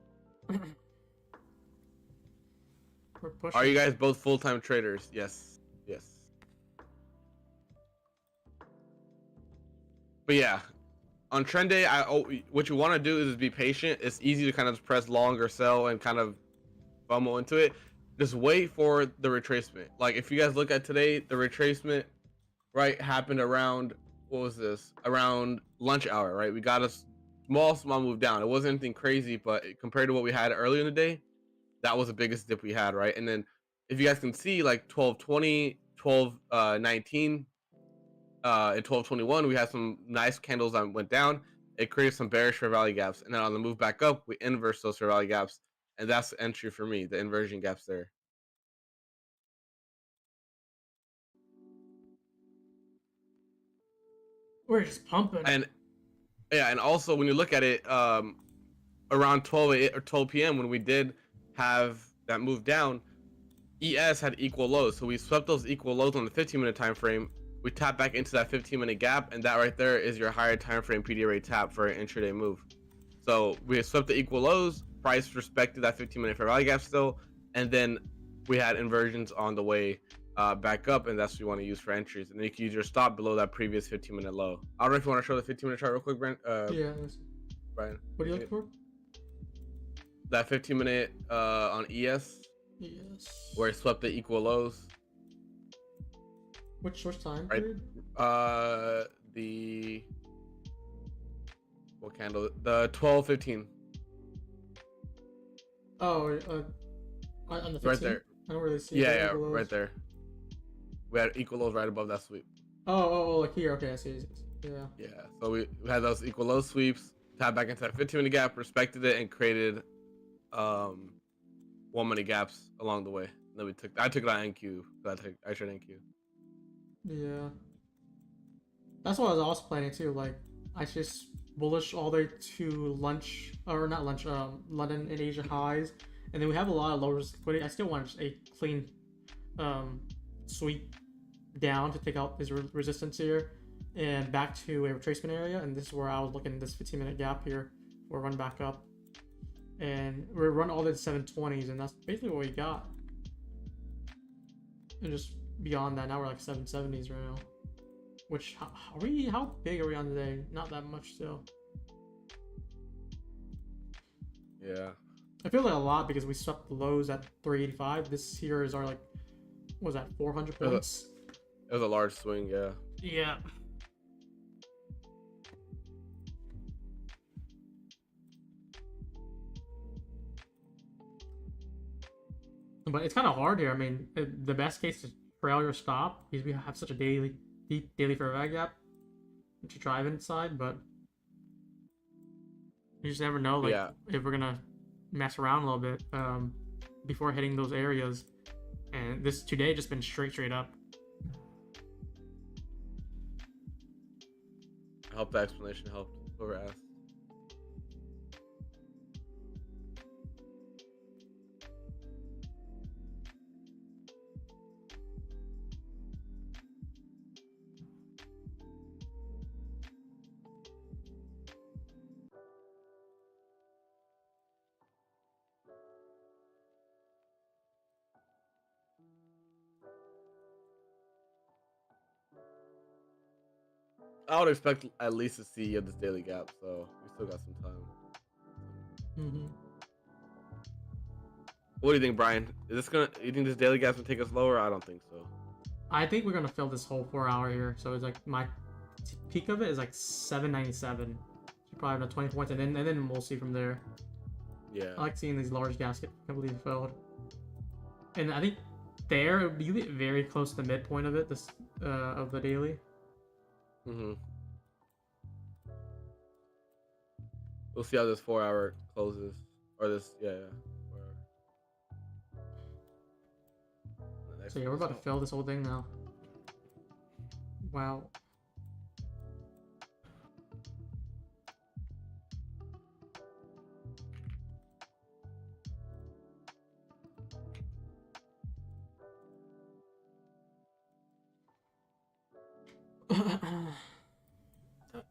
We're pushing. Are you guys both full-time traders? Yes. But yeah, on trend day, what you want to do is be patient. It's easy to kind of press long or sell and kind of fumble into it. Just wait for the retracement. Like if you guys look at today, the retracement, right, happened around, what was this? Around lunch hour, right? We got a small move down. It wasn't anything crazy, but compared to what we had earlier in the day, that was the biggest dip we had, right? And then if you guys can see, like 1220, 1219, and 1221, we had some nice candles that went down. It created some bearish fair value gaps, and then on the move back up, we inverse those fair value gaps, and that's the entry for me, the inversion gaps there. We're just pumping. And yeah, and also when you look at it, around 12 p.m. when we did have that move down, ES had equal lows, so we swept those equal lows on the 15-minute time frame. We tap back into that 15-minute gap, and that right there is your higher time frame PD array tap for an intraday move. So we swept the equal lows, price respected that 15-minute fair value gap still, and then we had inversions on the way back up, and that's what you want to use for entries. And then you can use your stop below that previous 15-minute low. I don't know if you want to show the 15-minute chart real quick, Brent. Yeah. Brian. What are you looking for? That 15-minute on ES. Yes. Where it swept the equal lows. Which time right period? The what candle? The 12:15. Oh, on the 15th? Right there. I don't really see. Yeah, right there. We had equal lows right above that sweep. Oh, like here. Okay, I see. Yeah. So we had those equal low sweeps, tapped back into that 15-minute gap, respected it, and created 1-minute gaps along the way. And then I took it on NQ. I trade NQ. Yeah. That's what I was also planning too. Like, I just bullish all the way to lunch, or not lunch, London and Asia highs, and then we have a lot of low risk liquidity. I still want just a clean sweep down to take out his resistance here and back to a retracement area. And this is where I was looking at this 15-minute gap here. We'll run back up, and we run all the 720s, and that's basically what we got. And just beyond that, now we're like 770s right now. Which, how big are we on today? Not that much still. Yeah. I feel like a lot because we swept the lows at 385. This here is our, like, what was that, 400 points? It was a large swing, yeah. Yeah. But it's kind of hard here. I mean, the best case is trail your stop because we have such a deep daily fair value gap to drive inside, but you just never know, like, if we're gonna mess around a little bit before hitting those areas. And this today just been straight up. I hope the explanation helped whoever asked. I would expect at least to see this daily gap, so we still got some time. Mm-hmm. What do you think, Brian? You think this daily gap's gonna take us lower? I don't think so. I think we're gonna fill this whole 4 hour here. So it's like my peak of it is like 797. So probably about 20 points, and then we'll see from there. Yeah. I like seeing these large gaps get completely filled. And I think there it would be very close to the midpoint of it, this of the daily. Mm-hmm. We'll see how this 4 hour closes, or this, 4 hour. So yeah, we're about to fill this whole thing now. Wow.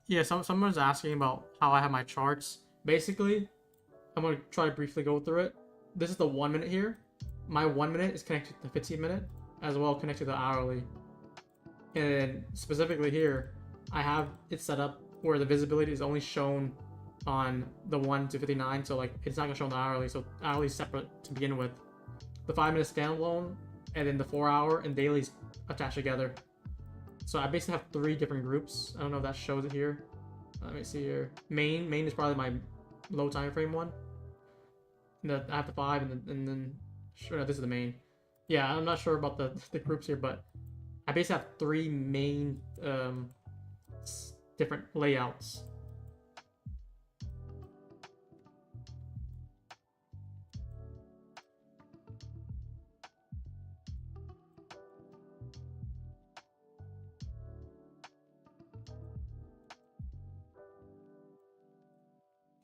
Yeah, someone's asking about how I have my charts. Basically, I'm gonna try to briefly go through it. This is the 1 minute here. My 1 minute is connected to the 15 minute, as well connected to the hourly. And specifically here, I have it set up where the visibility is only shown on the 1 to 59, so like it's not gonna show on the hourly, so hourly is separate to begin with. The 5 minute standalone, and then the 4 hour and dailies attached together. So I basically have 3 different groups. I don't know if that shows it here. Let me see here. Main is probably my low time frame one. I have the 5, and then sure, no, this is the main. Yeah, I'm not sure about the groups here, but I basically have 3 main different layouts.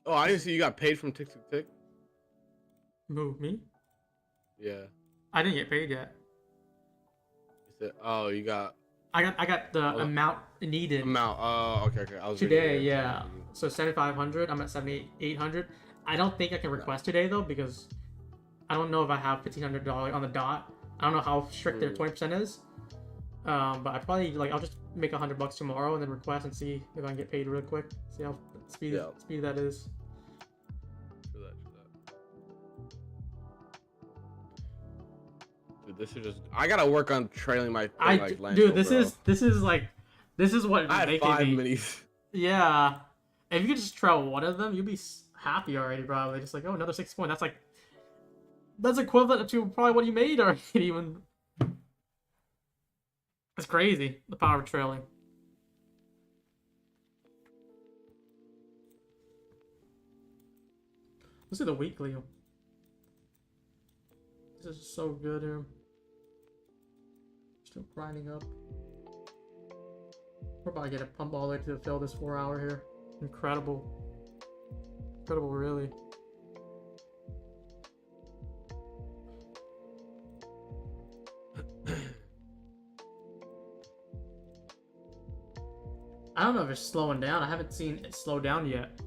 Oh, I didn't see you got paid from Tick Tick Tick. Move me? Yeah. I didn't get paid yet. You said, oh, you got. I got the amount needed. Amount. Oh, okay. I was today, yeah. So 7,500. I'm at 7,800. I don't think I can request today though, because I don't know if I have $1,500 on the dot. I don't know how strict their 20% is. But I probably I'll just make $100 tomorrow and then request and see if I can get paid real quick. See how speedy that is. True that. Dude, this is just. I gotta work on trailing my thing, dude, this is what I had 5 minis. Yeah, if you could just trail one of them, you'd be happy already, probably. Just like, oh, another 6 point. That's equivalent to probably what you made already. Even. It's crazy, the power of trailing. Let's do the weekly. This is so good here. Still grinding up. We're about to get a pump all the way to fill this 4 hour here. Incredible. Incredible, really. I don't know if it's slowing down. I haven't seen it slow down yet,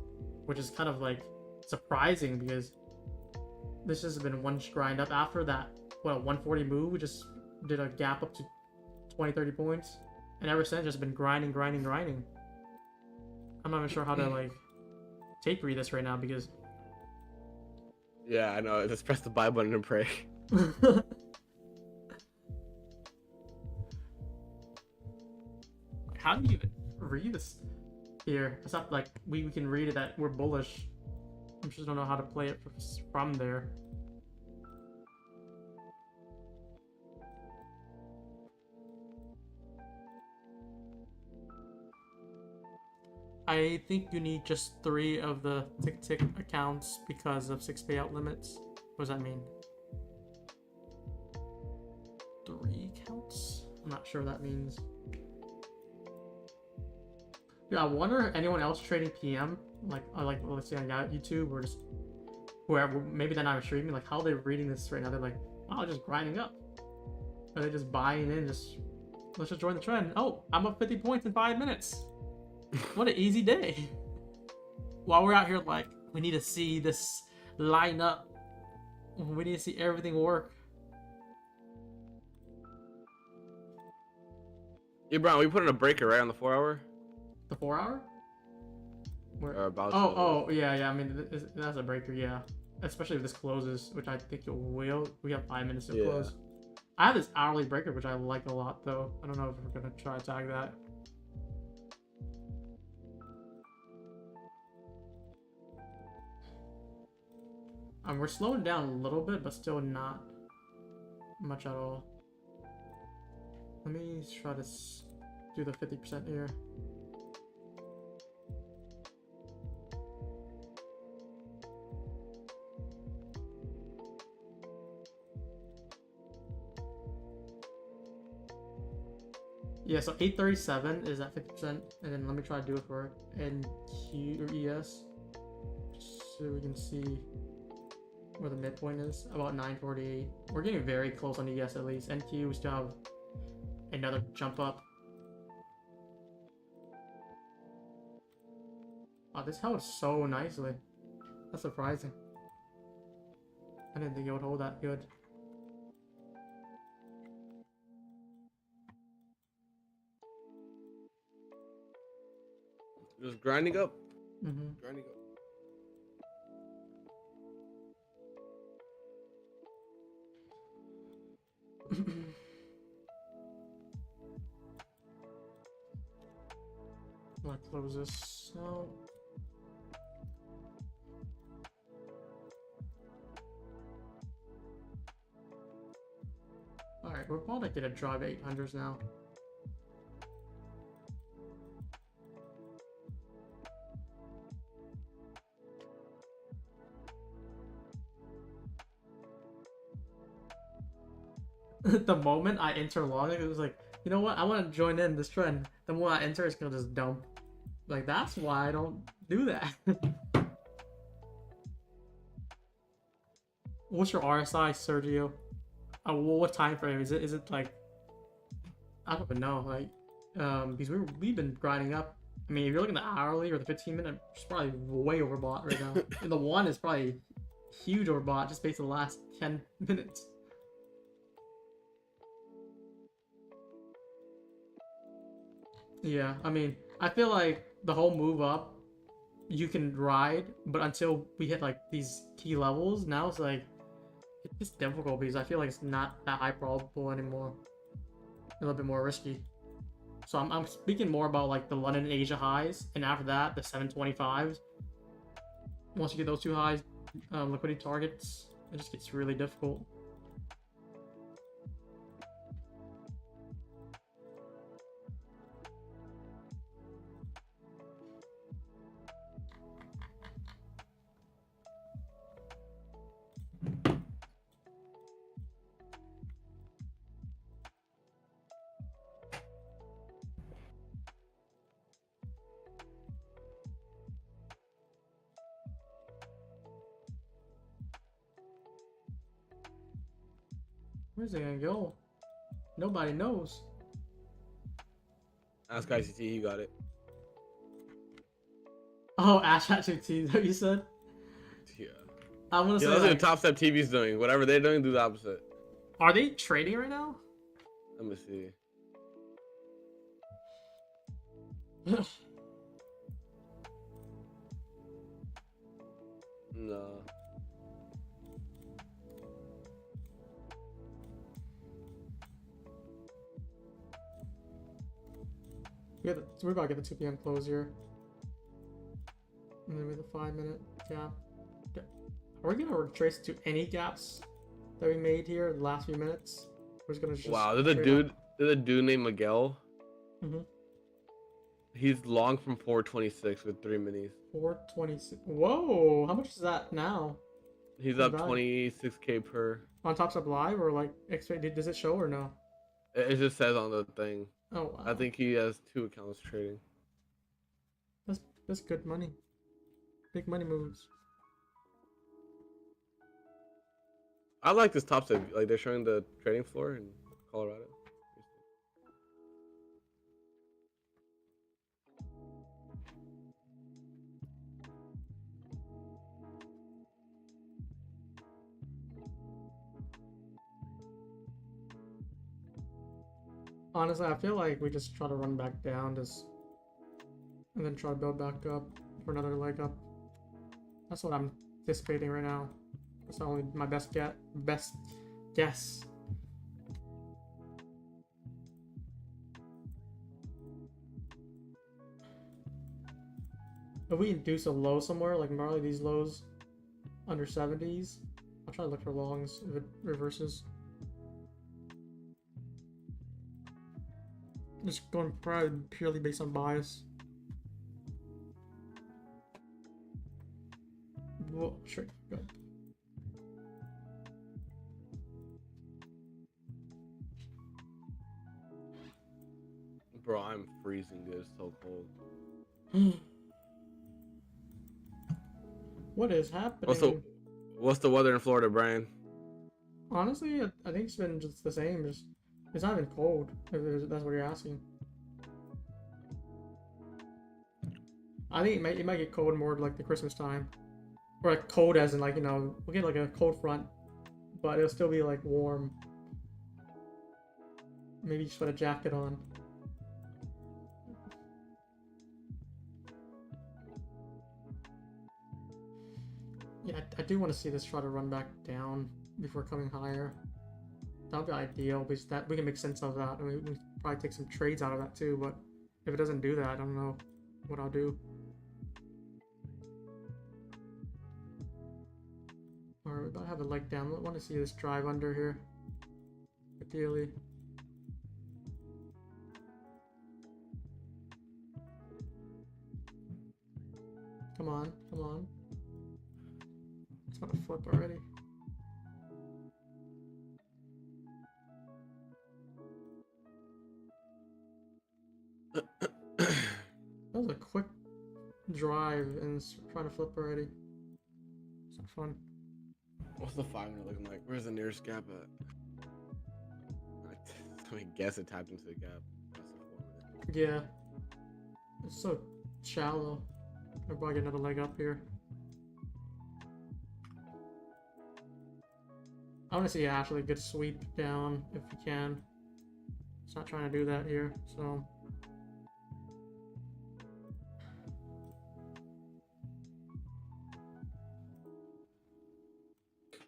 which is kind of like surprising because this has been one grind up after that. What, a 140 move? We just did a gap up to 20-30 points, and ever since just been grinding. I'm not even sure how to take read this right now because. Yeah, I know. Just press the buy button and pray. How do you even read this here? It's not like we can read it that we're bullish. I just don't know how to play it from there. I think you need just 3 of the tick accounts because of 6 payout limits. What does that mean? 3 counts? I'm not sure what that means. Yeah, I wonder if anyone else trading PM, like let's say on YouTube or just wherever, maybe they're not streaming, like how they're reading this right now. They're like, wow, just grinding up. Are they just buying in? Let's just join the trend. Oh, I'm up 50 points in 5 minutes. What an easy day. While we're out here, like, we need to see this line up. We need to see everything work. Yeah, Brown, we put in a breaker right on the 4-hour. The 4-hour? Or about. Oh, yeah. I mean, that's a breaker, yeah. Especially if this closes, which I think it will. We have 5 minutes to close. I have this hourly breaker, which I like a lot, though. I don't know if we're gonna try to tag that. We're slowing down a little bit, but still not much at all. Let me try to do the 50% here. Yeah, so 837 is at 50%, and then let me try to do it for NQ or ES, just so we can see where the midpoint is, about 948. We're getting very close on ES at least. NQ, we still have another jump up. Oh, this held so nicely. That's surprising. I didn't think it would hold that good. Just grinding up. Mm-hmm. Grinding up. Let's close this out. Alright, we're probably gonna drive 800s now. The moment I enter logic, it was like, you know what? I want to join in this trend. The more I enter, it's gonna just dump. Like, that's why I don't do that. What's your RSI, Sergio? What time frame is it? Is it like, I don't even know. Like, because we've been grinding up. I mean, if you're looking at the hourly or the 15-minute, it's probably way overbought right now. And the 1 is probably huge overbought just based on the last 10 minutes. Yeah, I mean, I feel like the whole move up, you can ride, but until we hit like these key levels, now it's like, it's just difficult because I feel like it's not that high probable anymore. A little bit more risky. So I'm speaking more about like the London and Asia highs, and after that, the 725s. Once you get those 2 highs, liquidity targets, it just gets really difficult. Where's it gonna go? Nobody knows. Ask ICT, he got it. Oh, Ash ChatGPT, is that what you said? Yeah. I want to Yeah, say, that's what like, Top Step TV's doing. Whatever they're doing, do the opposite. are they trading right now? Let me see. No. We're about to get the 2 p.m. close here. And then with a 5-minute gap. Are we gonna retrace to any gaps that we made here in the last few minutes? We're just gonna Wow, there's a dude named Miguel. Mm-hmm. He's long from 426 with 3 minis. 426. Whoa, how much is that now? He's The up value? 26k per. On Top Step Live or like expect? Does it show or no? It just says on the thing. Oh wow, I think he has 2 accounts trading. that's good money. Big money moves. I like this top set. Like they're showing the trading floor in Colorado. Honestly, I feel like we just try to run back down, and then try to build back up for another leg up. That's what I'm anticipating right now. That's only my best guess. If we induce a low somewhere, like Marley, these lows under 70s, I'll try to look for longs if it reverses. Just going probably purely based on bias. Well, sure, go ahead. Bro, I'm freezing. Dude. It's so cold. What is happening? What's the weather in Florida, Brian? Honestly, I think it's been just the same. It's not even cold, if that's what you're asking. I think it might get cold more like the Christmas time. Or like cold as in like, you know, we'll get like a cold front, but it'll still be like warm. Maybe just put a jacket on. Yeah, I do want to see this try to run back down before coming higher. That would be ideal, because that we can make sense of that. I mean, we can probably take some trades out of that too, but if it doesn't do that, I don't know what I'll do. Alright, we about to have a leg down. I want to see this drive under here. Ideally. Come on, come on. It's about to flip already. That was a quick drive and it's trying to flip already. It's not fun. What's the 5 minute looking like? Where's the nearest gap at? I guess it tapped into the gap. That's the 4 minute. Yeah. It's so shallow. I'll probably get another leg up here. I want to see Ashley get a sweep down if we can. It's not trying to do that here, so.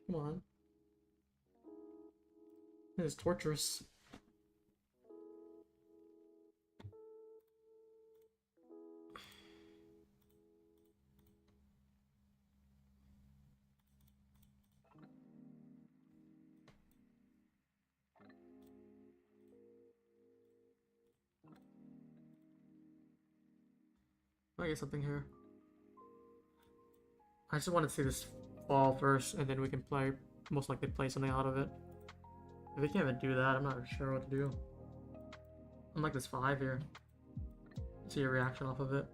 Come on. This is torturous. I get something here. I just want to see this fall first, and then we can most likely play something out of it. If we can't even do that, I'm not sure what to do. I'm like this 5 here. See a reaction off of it.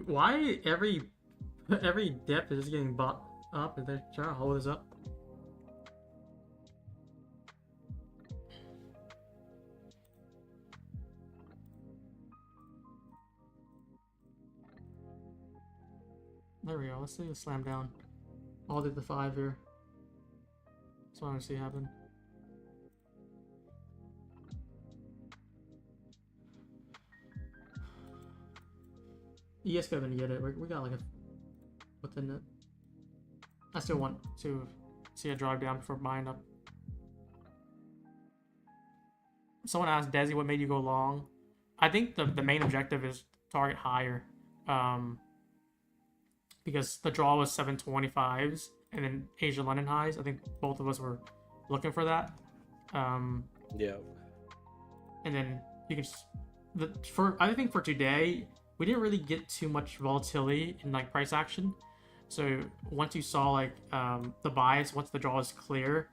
Why every dip is just getting bought up and they're trying to hold this up? There we go. Let's see a slam down. All did the 5 here. That's what I want to see happen. ES could have get it. We got like a within it. I still want to see a drive down before buying up. Someone asked Desi what made you go long. I think the main objective is target higher. Because the draw was 725s and then Asia London highs. I think both of us were looking for that. Yeah. And then you can I think for today we didn't really get too much volatility in like price action. So once you saw like the bias, once the draw is clear,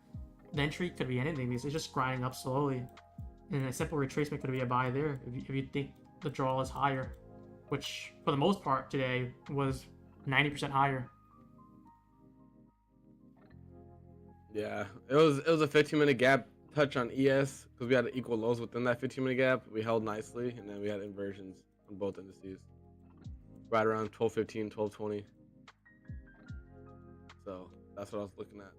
the entry could be anything because it's just grinding up slowly, and a simple retracement could be a buy there if you think the draw is higher, which for the most part today was 90% higher. Yeah, it was a 15-minute gap touch on ES because we had equal lows within that 15-minute gap. We held nicely, and then we had inversions on both indices, right around 12:15, 12:20. So that's what I was looking at.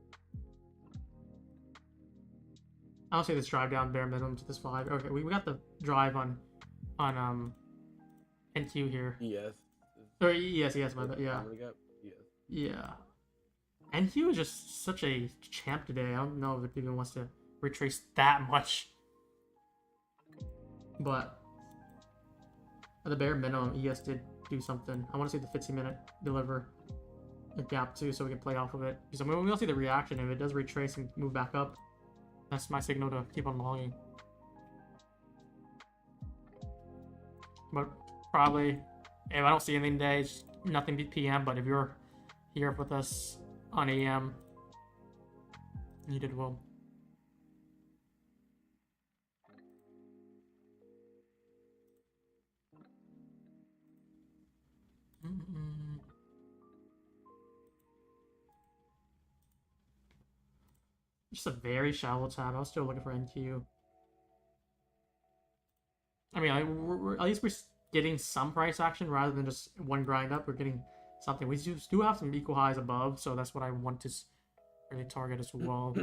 I'll say this drive down bare minimum to this 5. Okay, we got the drive on NQ here. ES. Or ES, my bad, yeah. Yes. Yeah. NQ is just such a champ today. I don't know if it even wants to retrace that much. But at the bare minimum, ES did do something. I want to see the 15-minute deliver a gap too, so we can play off of it. Because we'll see the reaction. If it does retrace and move back up, that's my signal to keep on longing. But probably, if I don't see anything today, it's nothing PM. But if you're here with us on AM, you did well. Just a very shallow tab. I was still looking for NQ. I mean, at least we're getting some price action rather than just one grind up. We're getting something. We do have some equal highs above, so that's what I want to really target as well.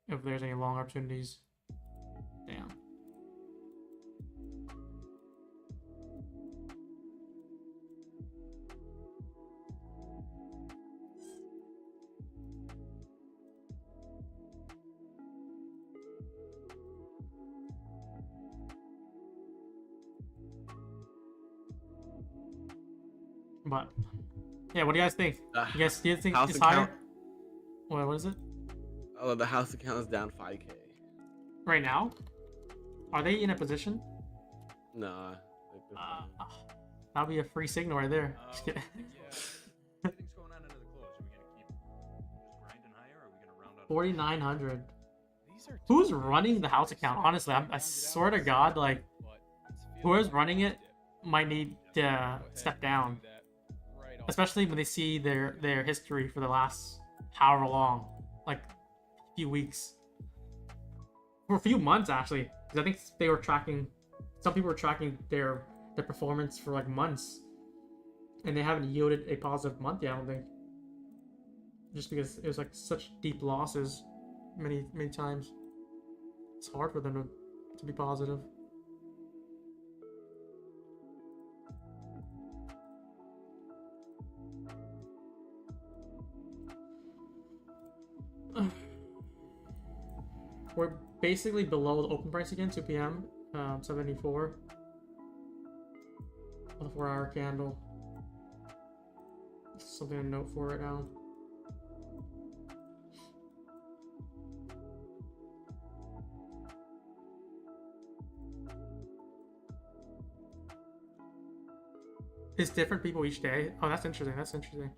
If there's any long opportunities. Damn. But yeah, what do you guys think? You guys think it's higher? What is it? Oh, the house account is down 5K. Right now? Are they in a position? Nah. That'll be a free signal right there. Just kidding. Yeah. Everything's going on under the close. Are we gonna keep just grinding higher, or are we gonna round up? 4,900. Who's running the house account? Honestly, I swear to God, like whoever's running it might need to step down. Especially when they see their history for the last however long, like a few weeks, for a few months actually. Because I think they were tracking, some people were tracking their performance for like months, and they haven't yielded a positive month yet. I don't think, just because it was like such deep losses, many times. It's hard for them to be positive. We're basically below the open price again, 2 p.m. 74 on the 4-hour candle. Something to note for right now. It's different people each day. Oh, that's interesting. That's interesting.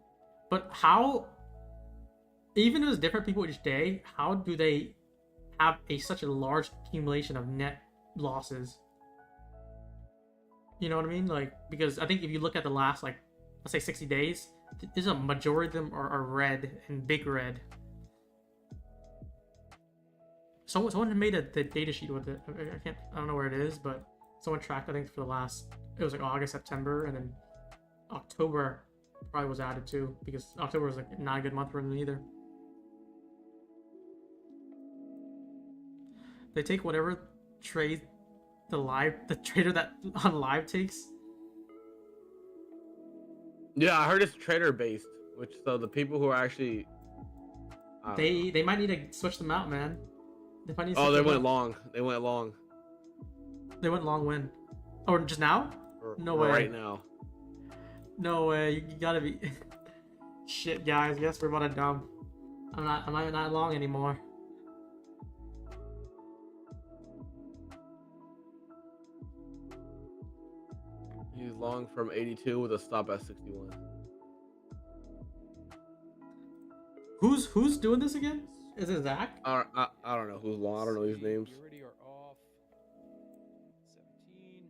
But how, even if it's different people each day, how do they have such a large accumulation of net losses? You know what I mean? Like, because I think if you look at the last, like, let's say 60 days, there's a majority of them are red and big red. Someone made the data sheet with it. I don't know where it is, but someone tracked, I think, for the last, it was like August, September, and then October probably was added too, because October was like not a good month for them either. They take whatever trade the trader that on live takes. Yeah, I heard it's trader based, which so the people who are actually they might need to switch them out, man. They might need to they went long. They went long. They went long when? Or just now? No way. Right now. No way. You gotta be. Shit, guys. Guess we're about to dump. I'm not long anymore. He's long from 82 with a stop at 61. Who's doing this again? Is it Zach? I don't know who's long. I don't know these names. You already are off. 17.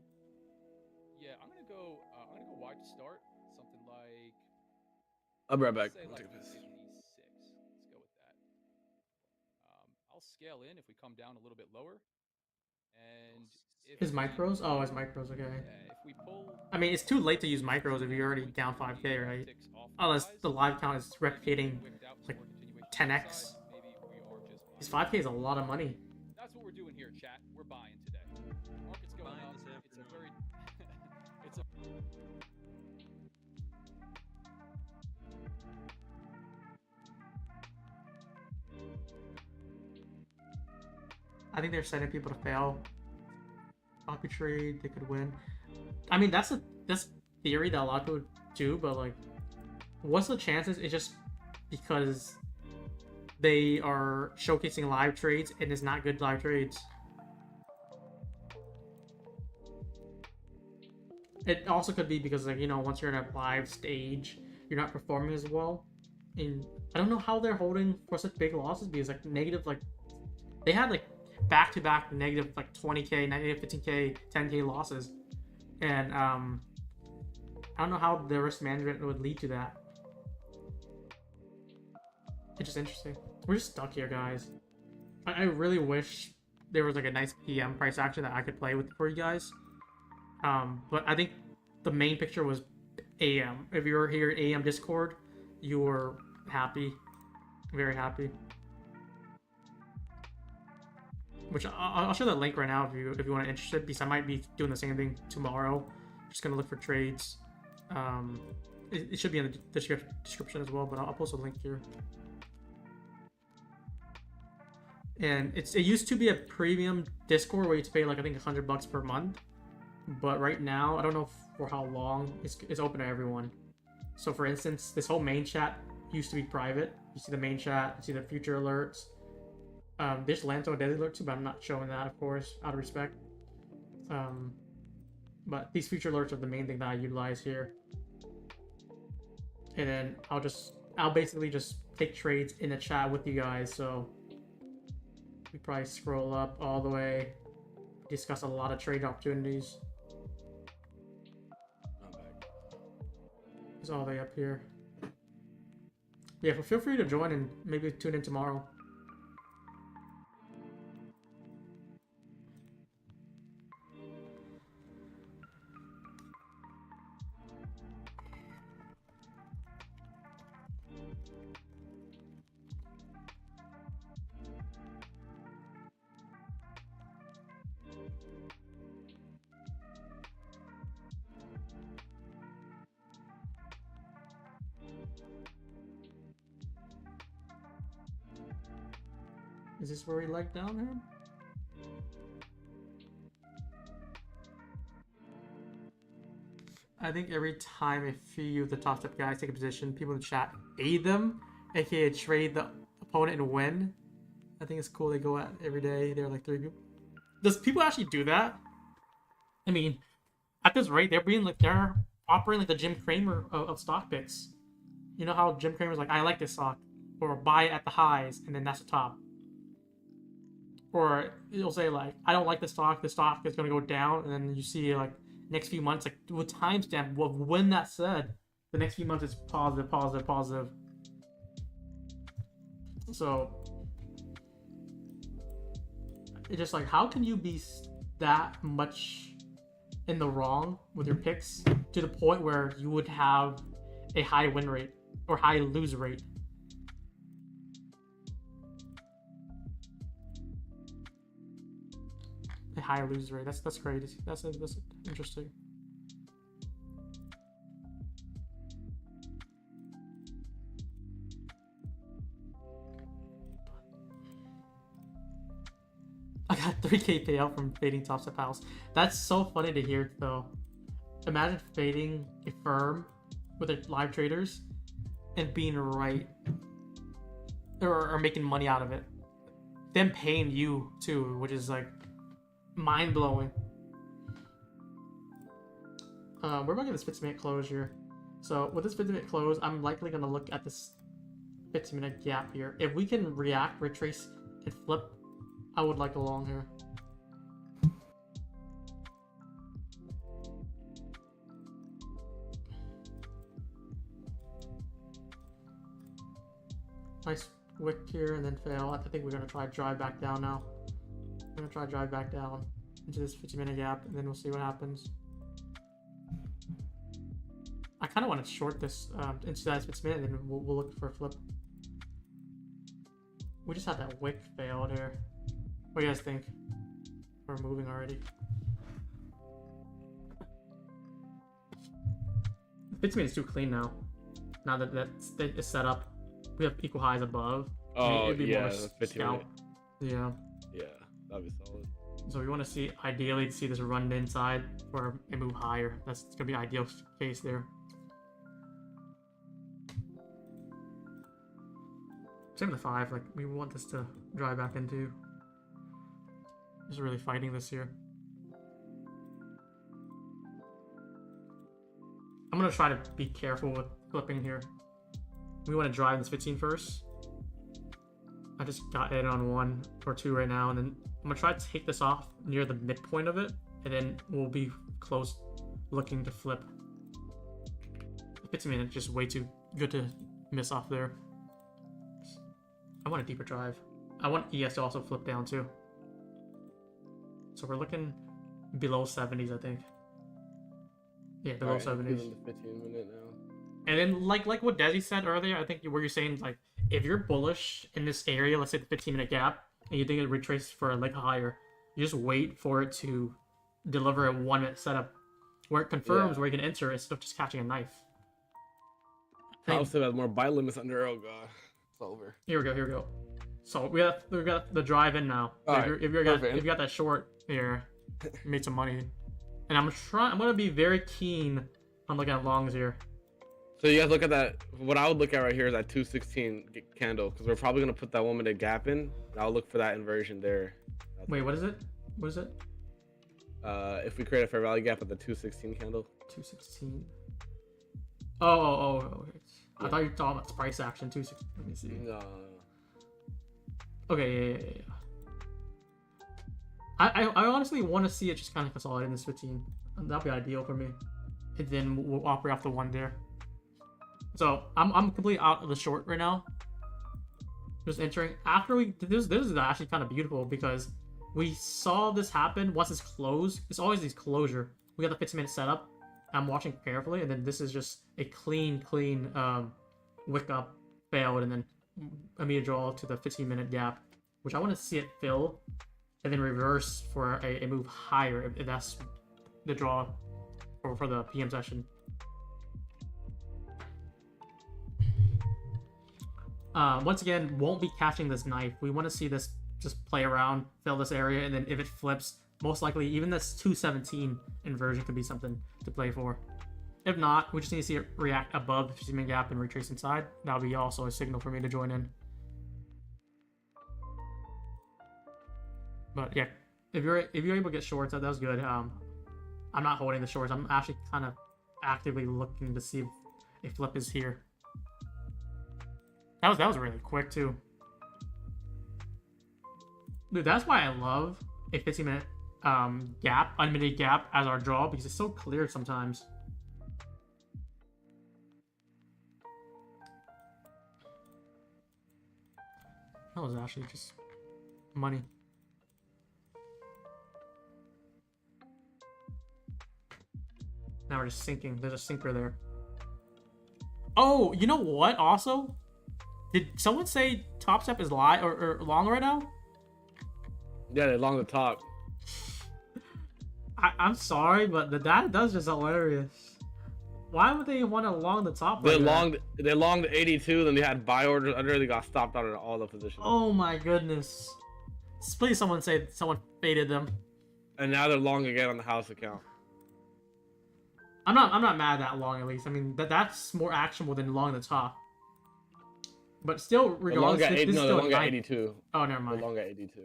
Yeah, I'm gonna go wide to start. Something like. I'll be right back. Say I'll like take a piss. 56. Let's go with that. I'll scale in if we come down a little bit lower. And if His we- micros? Oh, his micros, okay. Yeah, if we pull. I mean, it's too late to use micros if you're already down 5k, right? ticks off Unless highs, the live count is replicating wicked out, like so we're continuing to 10x. the side, maybe we are just His buying. 5k is a lot of money. That's what we're doing here, chat. We're buying today. Market's going Buying up. this It's a afternoon. very it's a I think they're setting people to fail. Copy trade, they could win. I mean, that's theory that a lot of people do, but like, what's the chances? It's just because they are showcasing live trades and it's not good live trades. It also could be because, like, you know, once you're in a live stage, you're not performing as well. And I don't know how they're holding for such big losses, because like negative, like they had like back-to-back negative like 20k, negative 15k, 10k losses, and I don't know how the risk management would lead to that. It's just interesting. We're just stuck here, guys. I really wish there was like a nice PM price action that I could play with for you guys. But I think the main picture was AM. If you were here at AM Discord, you were happy, very happy. Which I'll show that link right now if you want to interested, because I might be doing the same thing tomorrow. Just gonna look for trades. It should be in the description as well, but I'll post a link here. And it used to be a premium Discord where you had to pay like I think $100 per month, but right now I don't know for how long it's open to everyone. So for instance, this whole main chat used to be private. You see the main chat, you see the future alerts. There's Lanto and daily alert too, but I'm not showing that, of course, out of respect. But these future alerts are the main thing that I utilize here. And then I'll basically just take trades in the chat with you guys. So we probably scroll up all the way, discuss a lot of trade opportunities. Not bad. It's all the way up here. Yeah, but feel free to join and maybe tune in tomorrow. Is this where we leg down him? I think every time a few of the top step guys take a position, people in the chat aid them, aka trade the opponent and win. I think it's cool they go at every day. They're like 3 people. Does people actually do that? I mean, at this rate, they're operating like the Jim Cramer of stock picks. You know how Jim Cramer's like, I like this stock, or buy it at the highs, and then that's the top. Or it'll say like, I don't like the stock is gonna go down, and then you see like next few months, like with timestamp, when that said, the next few months is positive, positive, positive. So it's just like, how can you be that much in the wrong with your picks to the point where you would have a high win rate or high lose rate? A high lose rate. That's crazy. That's interesting. I got 3k payout from fading top step house. That's so funny to hear though. Imagine fading a firm with their live traders and being right or making money out of it. Them paying you too, which is like mind blowing. we're going to get this 15-minute close here. So with this 15-minute close, I'm likely going to look at this 15-minute gap here. If we can react, retrace, and flip, I would like a long here. Nice wick here and then fail. I think we're going to try drive back down now. We're going to try drive back down into this 15-minute gap, and then we'll see what happens. I kind of want to short this into that 15-minute, and then we'll look for a flip. We just had that wick failed here. What do you guys think? We're moving already. The 15-minute is too clean now. Now that it's set up. We have equal highs above. Oh, it'd be yeah, more 15 scalp. Yeah. Yeah, that'd be solid. So we want to see, ideally, to see this run inside or a move higher. That's going to be ideal case there. Same with the 5. Like, we want this to drive back into. Just really fighting this here. I'm going to try to be careful with flipping here. We want to drive this 15 first. I just got in on 1 or 2 right now, and then I'm gonna try to take this off near the midpoint of it, and then we'll be close looking to flip. 15 minutes, just way too good to miss off there. I want a deeper drive. I want ES to also flip down too. So we're looking below 70s, I think. Yeah, below 70s. The 15-minute now. And then, like what Desi said earlier, I think where you're saying, like, if you're bullish in this area, let's say the 15-minute gap, and you think it retraces for a leg higher, you just wait for it to deliver a 1-minute setup where it confirms where you can enter instead of just catching a knife. I also have more buy limits under. Oh god, it's over. Here we go. So we got the drive in now. If you got that short here, you made some money. And I'm gonna be very keen on looking at longs here. So you guys look at that. What I would look at right here is that 216 candle, because we're probably gonna put that 1-minute gap in. I'll look for that inversion there. Wait, what is it? What is it? If we create a fair value gap at the 216 candle. 216. Oh. Okay. I thought you were talking about price action. 216. Let me see. No. Okay, yeah. I honestly want to see it just kind of consolidate in this 15. That'd be ideal for me. And then we'll operate off the 1 there. So I'm completely out of the short right now. Just entering after we this is actually kind of beautiful because we saw this happen once it's closed. It's always these closure. We got the 15-minute setup. I'm watching carefully, and then this is just a clean wick up failed, and then immediate draw to the 15-minute gap, which I want to see it fill, and then reverse for a move higher if that's the draw for the PM session. Once again, won't be catching this knife. We want to see this just play around, fill this area, and then if it flips, most likely even this 217 inversion could be something to play for. If not, we just need to see it react above the 15-minute gap and retrace inside. That'll be also a signal for me to join in. But yeah, if you're able to get shorts, that was good. I'm not holding the shorts. I'm actually kind of actively looking to see if a flip is here. That was really quick too. Dude, that's why I love a 15-minute gap, unlimited gap as our draw, because it's so clear sometimes. That was actually just money. Now we're just sinking. There's a sinker there. Oh, you know what? Also, did someone say Top Step is live or long right now? Yeah, they're long the top. I'm sorry, but that does just hilarious. Why would they want to long the top? They longed 82, then they had buy orders under. They got stopped out of all the positions. Oh my goodness! Please, someone say someone faded them. And now they're long again on the house account. I'm not mad at that long, at least. I mean that's more actionable than long the top. But still, regardless, they're long at 82. Oh, never mind. They're long at 82.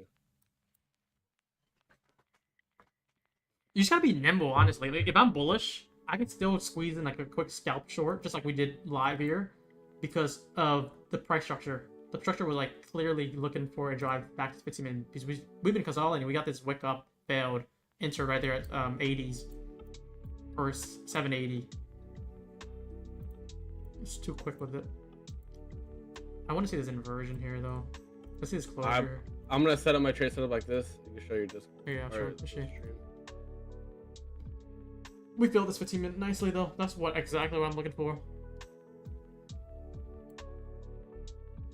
You just gotta be nimble, honestly. Like, if I'm bullish, I could still squeeze in like a quick scalp short, just like we did live here, because of the price structure. The structure was like clearly looking for a drive back to 15 minutes because we've been consolidating. We got this wick up, failed, enter right there at 80s or 780. It's too quick with it. I want to see this inversion here though. Let's see this closure. I'm gonna set up my trade setup like this. You can show your Discord. Yeah, sure. Stream. We filled this 15 minute nicely though. That's exactly what I'm looking for.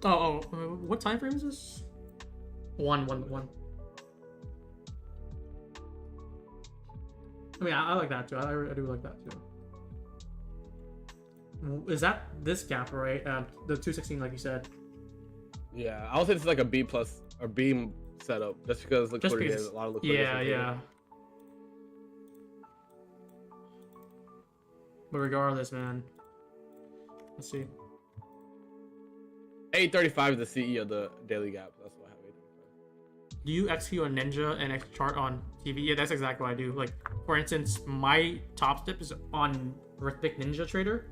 What time frame is this? One. I mean, I like that too. I do like that too. Is that this gap, right? The 216, like you said. Yeah, I would say it's like a B plus or B setup, just because liquidity has a lot of liquidity. Yeah. But regardless, man. Let's see. 835 is the CE of the daily gap. That's why I have 835. Do you execute on Ninja and X chart on TV? Yeah, that's exactly what I do. Like, for instance, my top step is on Rhythmic Ninja Trader,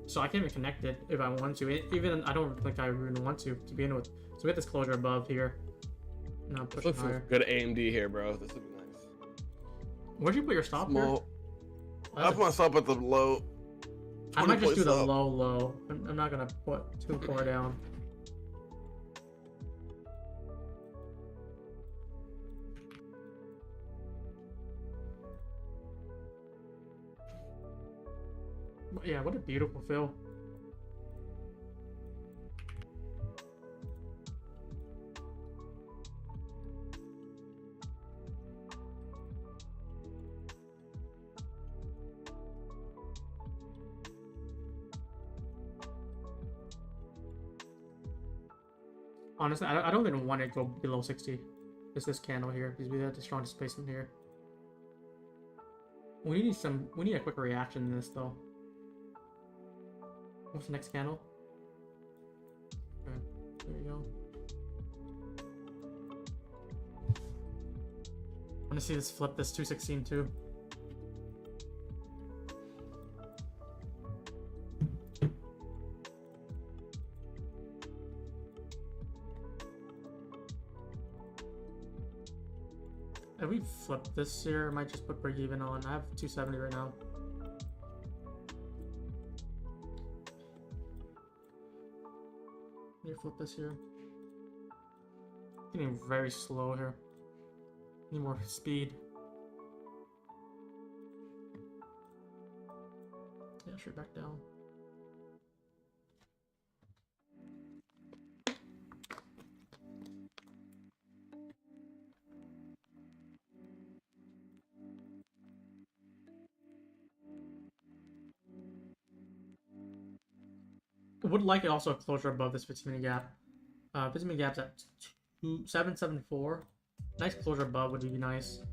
so I can even connect it if I want to. Even I don't think I really want to begin with. So we get this closure above here. Now push Looks higher. good AMD here, bro. This would be nice. Where'd you put your stop here? I put my stop at the low. I might just do the stop. low. I'm not gonna put too far down. Yeah, what a beautiful fill. Honestly, I don't even want it to go below 60. Just this candle here, because we have the strong displacement here. We need a quick reaction in this though. What's the next candle? Okay, there we go. I want to see this flip this 216 too. If we flip this here, I might just put break even on. I have 270 right now. Let me flip this here. Getting very slow here. Need more speed. Yeah, straight back down. Would like it also a closure above this 15-minute gap. 15-minute gap's at 774. Nice closure above would be nice.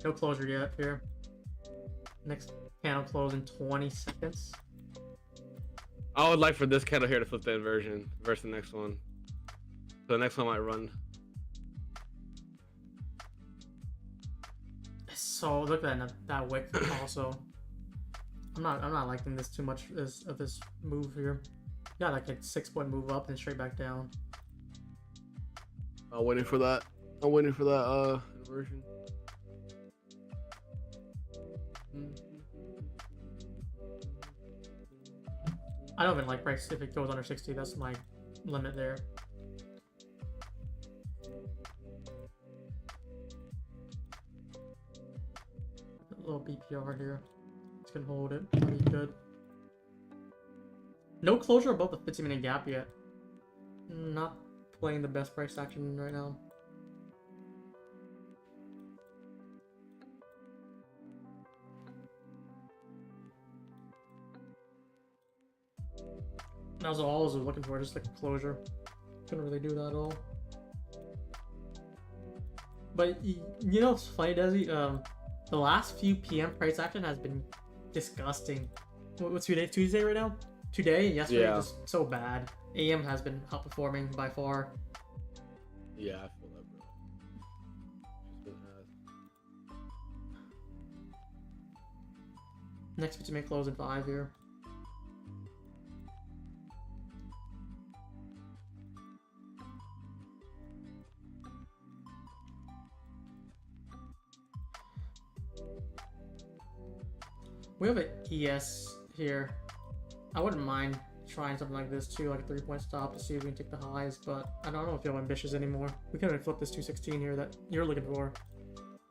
No closure yet here. Next candle close in 20 seconds. I would like for this candle here to flip the inversion versus the next one. So the next one might run. So look at that wick also. I'm not liking this too much of this move here. Yeah, like a 6-point move up and straight back down. I'm waiting for that. Inversion. I don't even like price if it goes under 60. That's my limit there. A little BPR here. It's gonna hold it. That'll be good. No closure above the 15-minute gap yet. Not playing the best price action right now. That was all I was looking for, just like a closure. Couldn't really do that at all. But you know what's funny, Desi? The last few PM price action has been disgusting. What's today? Tuesday right now? Today and yesterday Yeah. just so bad. AM has been outperforming by far. Yeah, I feel that, bro. Just been ass. Next 50 minute close in 5 here. We have an ES here. I wouldn't mind trying something like this too, like a 3-point stop to see if we can take the highs, but I don't feel ambitious anymore. We can flip this 216 here that you're looking for.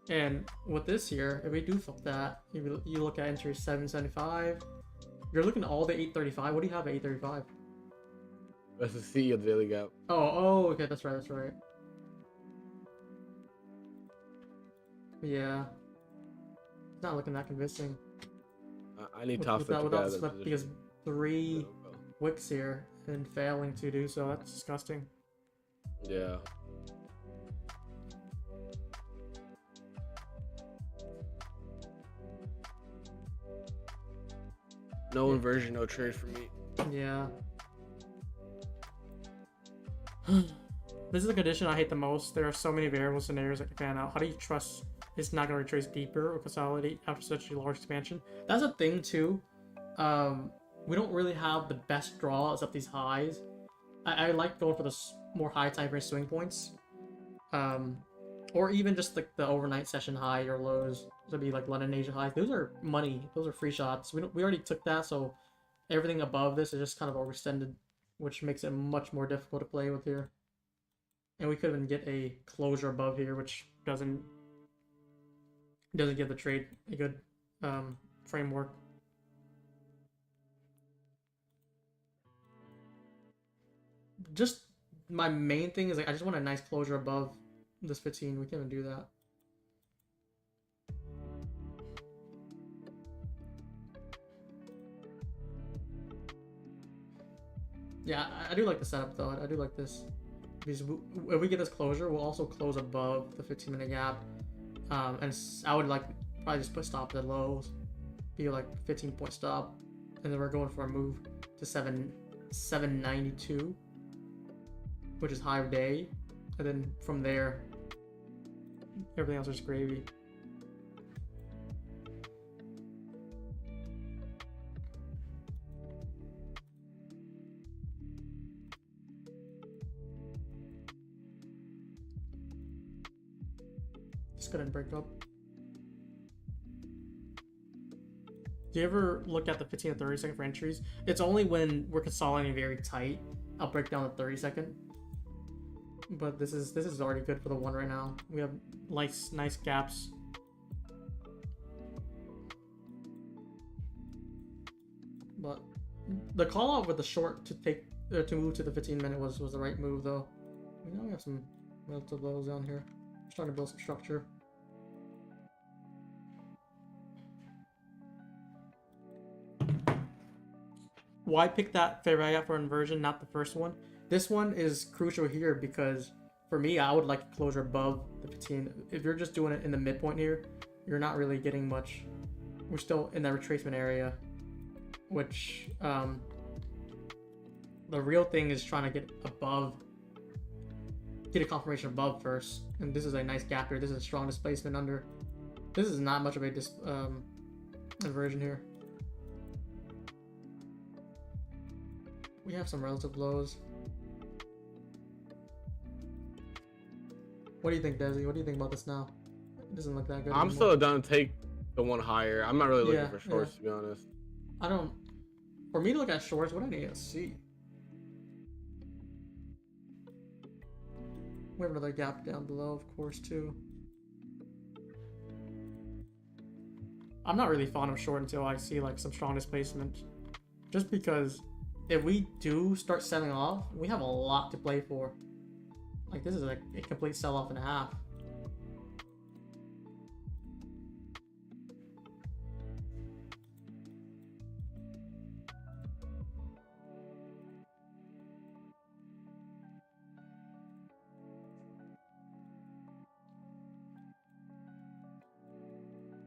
And with this here, if we do flip that, you look at entry 775. You're looking at all the 835. What do you have at 835? That's the C of the daily gap. Oh, okay, that's right. Yeah, it's not looking that convincing. I need top flip to without get the out of slip that because position. 3 wicks here and failing to do so. That's disgusting. Yeah. No inversion, no trade for me. Yeah. This is a condition I hate the most. There are so many variable scenarios that can pan out. How do you trust it's not going to retrace deeper or consolidate after such a large expansion? That's a thing too. We don't really have the best draw except these highs. I like going for the more high time frame swing points. Or even just like the overnight session high or lows. To be like London Asia highs. Those are money. Those are free shots. We already took that, so everything above this is just kind of overextended, which makes it much more difficult to play with here. And we could even get a closure above here, which doesn't give the trade a good framework. Just my main thing is like I just want a nice closure above this 15. We can't even do that. Yeah, I do like the setup though. I do like this. Because if we get this closure, we'll also close above the 15-minute gap. And I would like probably just put stop at the lows, be like 15-point stop, and then we're going for a move to 792, which is high of day, and then from there, everything else is gravy. Just couldn't break up. Do you ever look at the 15 to 30 second for entries? It's only when we're consolidating very tight, I'll break down the 30 second. But this is already good for the one right now. We have nice gaps. But the call out with the short to move to the 15-minute was the right move though. Now we have some relative levels down here. Just trying to build some structure. Why pick that fair value for inversion, not the first one? This one is crucial here because for me, I would like a closure above the 15. If you're just doing it in the midpoint here, you're not really getting much. We're still in that retracement area, which the real thing is trying to get above, get a confirmation above first. And this is a nice gap here. This is a strong displacement under. This is not much of a inversion here. We have some relative lows. What do you think, Desi? What do you think about this now? It doesn't look that good. I'm anymore. still down to take the one higher. I'm not really looking Yeah, for shorts, to be honest. I don't. For me to look at shorts, what do I need to see? We have another gap down below, of course, too. I'm not really fond of short until I see like some strong displacement. Just because if we do start selling off, we have a lot to play for. Like this is like a complete sell-off and a half.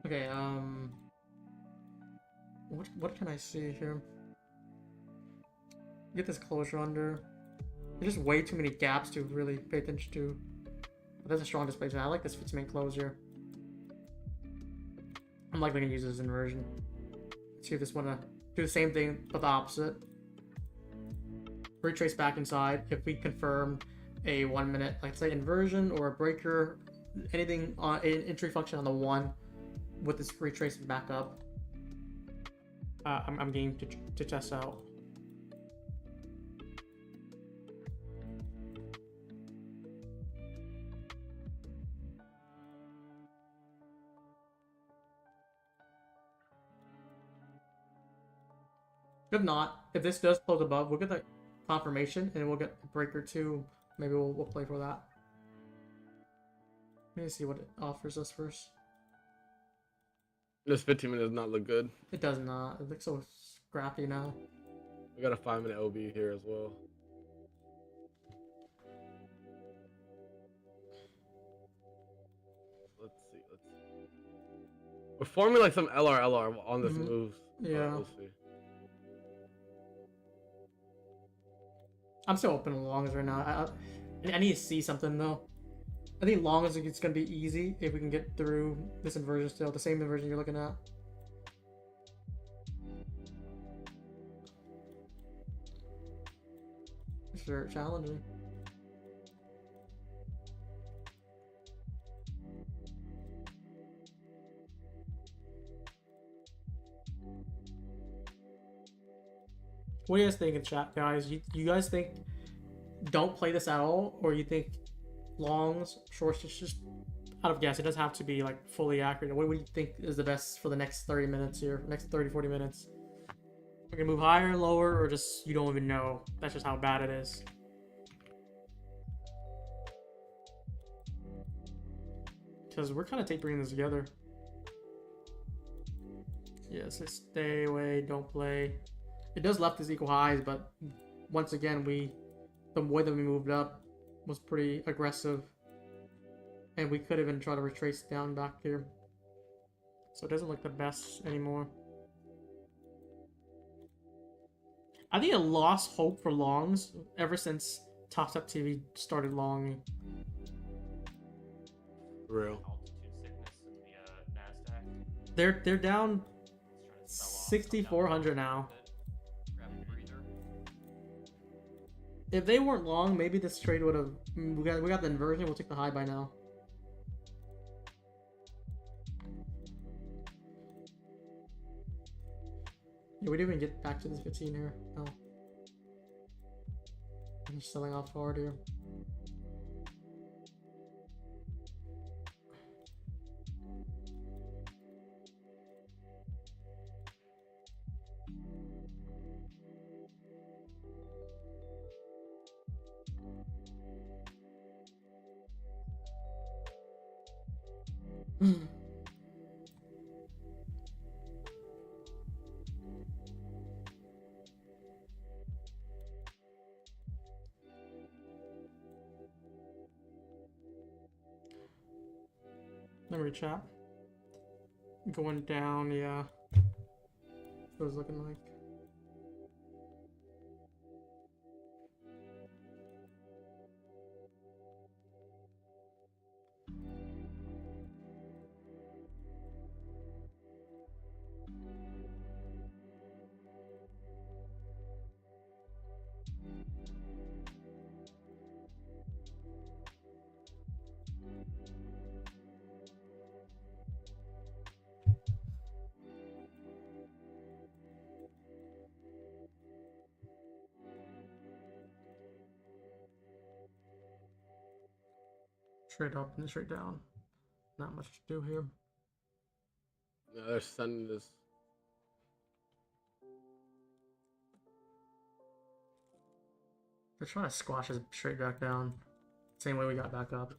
Okay, what can I see here? get this closure under. There's just way too many gaps to really pay attention to. But that's a strong displacement. I like this 15-minute close here. I'm likely gonna use this inversion. Let's see if this wanna do the same thing but the opposite. Retrace back inside. If we confirm a 1 minute, like say inversion or a breaker, anything on an entry function on the 1 with this retracing back up, I'm game to test out. If not, if this does close above, we'll get the confirmation and we'll get a breaker 2. Maybe we'll play for that. Let me see what it offers us first. This 15 minutes does not look good. It does not. It looks so scrappy now. We got a 5-minute OB here as well. Let's see. We're forming like some LR on this move. Yeah. We'll see. I'm still open to longs right now. I need to see something though. I think longs it's gonna be easy if we can get through this inversion still. The same inversion you're looking at. It's very challenging. What do you guys think in chat, guys? You guys think don't play this at all, or you think longs, shorts, just out of guess? It doesn't have to be like fully accurate. What do you think is the best for the next 30 minutes here? Next 30-40 minutes? We're gonna move higher, lower, or just you don't even know? That's just how bad it is. Because we're kind of tapering this together. Yes, yeah, stay away, don't play. It does left as equal highs, but once again, the way that we moved up was pretty aggressive. And we could even try to retrace down back here. So it doesn't look the best anymore. I think I lost hope for longs ever since Top Step TV started longing. Real. They're down 6,400 now. If they weren't long, maybe this trade would have. We got the inversion. We'll take the high by now. Yeah, we didn't even get back to this 15 here. No. I'm just selling off hard here. Memory chat. Going down, yeah. What it was looking like. Straight up and straight down. Not much to do here. Yeah, they're sending this. They're trying to squash us straight back down. Same way we got back up.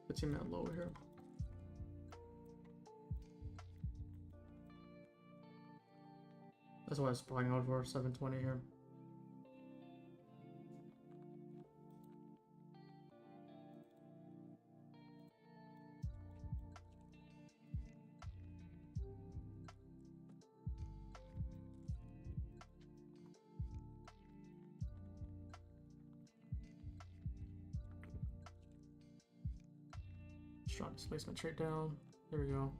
Let's see that low here. That's why it's pulling over 720 here. Shot displacement trade down. There we go.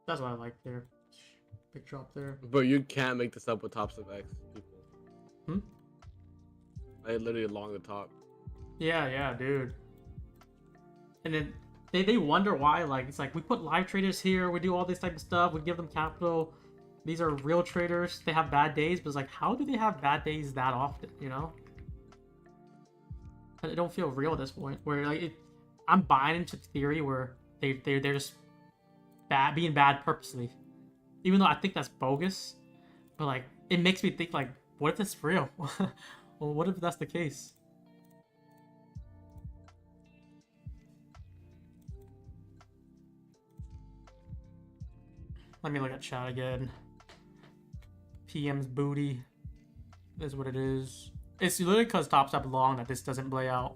That's what I like there. Big drop there. But you can't make this up with tops of X people. Hmm? I literally along the top. Yeah, dude. And then they wonder why, like, it's like we put live traders here, we do all this type of stuff, we give them capital. These are real traders. They have bad days, but it's like, how do they have bad days that often, you know? And it don't feel real at this point. Where like I'm buying into the theory where they're just being bad purposely. Even though I think that's bogus. But like it makes me think like, what if it's real? Well, what if that's the case? Let me look at chat again. PM's booty is what it is. It's literally because Top's up long that this doesn't play out.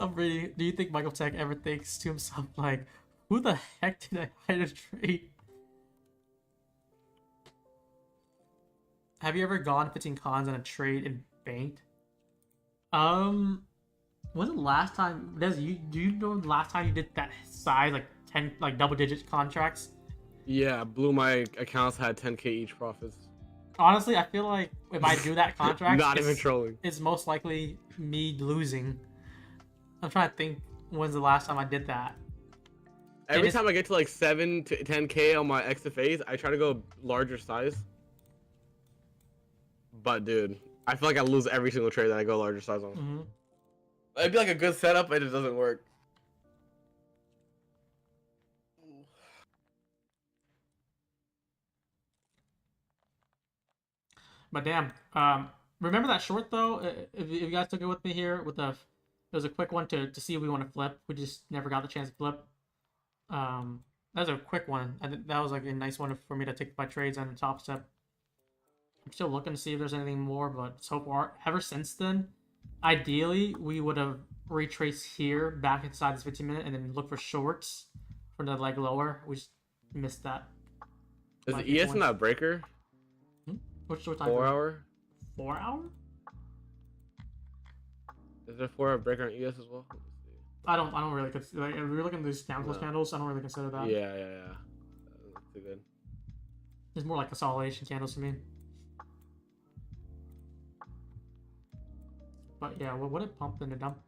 I'm reading. Do you think Michael Tech ever thinks to himself like, who the heck did I hide a trade? Have you ever gone 15 cons on a trade and banked? When's the last time? Do you know the last time you did that size, like 10, like double-digit contracts? Yeah, blew my accounts had 10K each profits. Honestly, I feel like if I do that contract, Not even trolling. It's most likely me losing. I'm trying to think when's the last time I did that. Every time I get to like 7 to 10K on my XFAs, I try to go larger size. But dude, I feel like I lose every single trade that I go larger size on. Mm-hmm. It'd be like a good setup, but it doesn't work. But damn, remember that short though? If you guys took it with me here, with the, it was a quick one to see if we want to flip. We just never got the chance to flip. That was a quick one. I think that was like a nice one for me to take my trades on the top step. I'm still looking to see if there's anything more, but so far, ever since then, ideally we would have retraced here back inside this 15-minute and then look for shorts for the leg lower. We just missed that. Is the ES in that breaker? Which time? 4 hour? 4 hour? Is there a 4 hour breaker on ES as well? Let me see. I don't really consider, like, if we're looking at these candles, I don't really consider that. Yeah. That's too good. It's more like consolidation candles to me. But yeah, what it pumped into dump.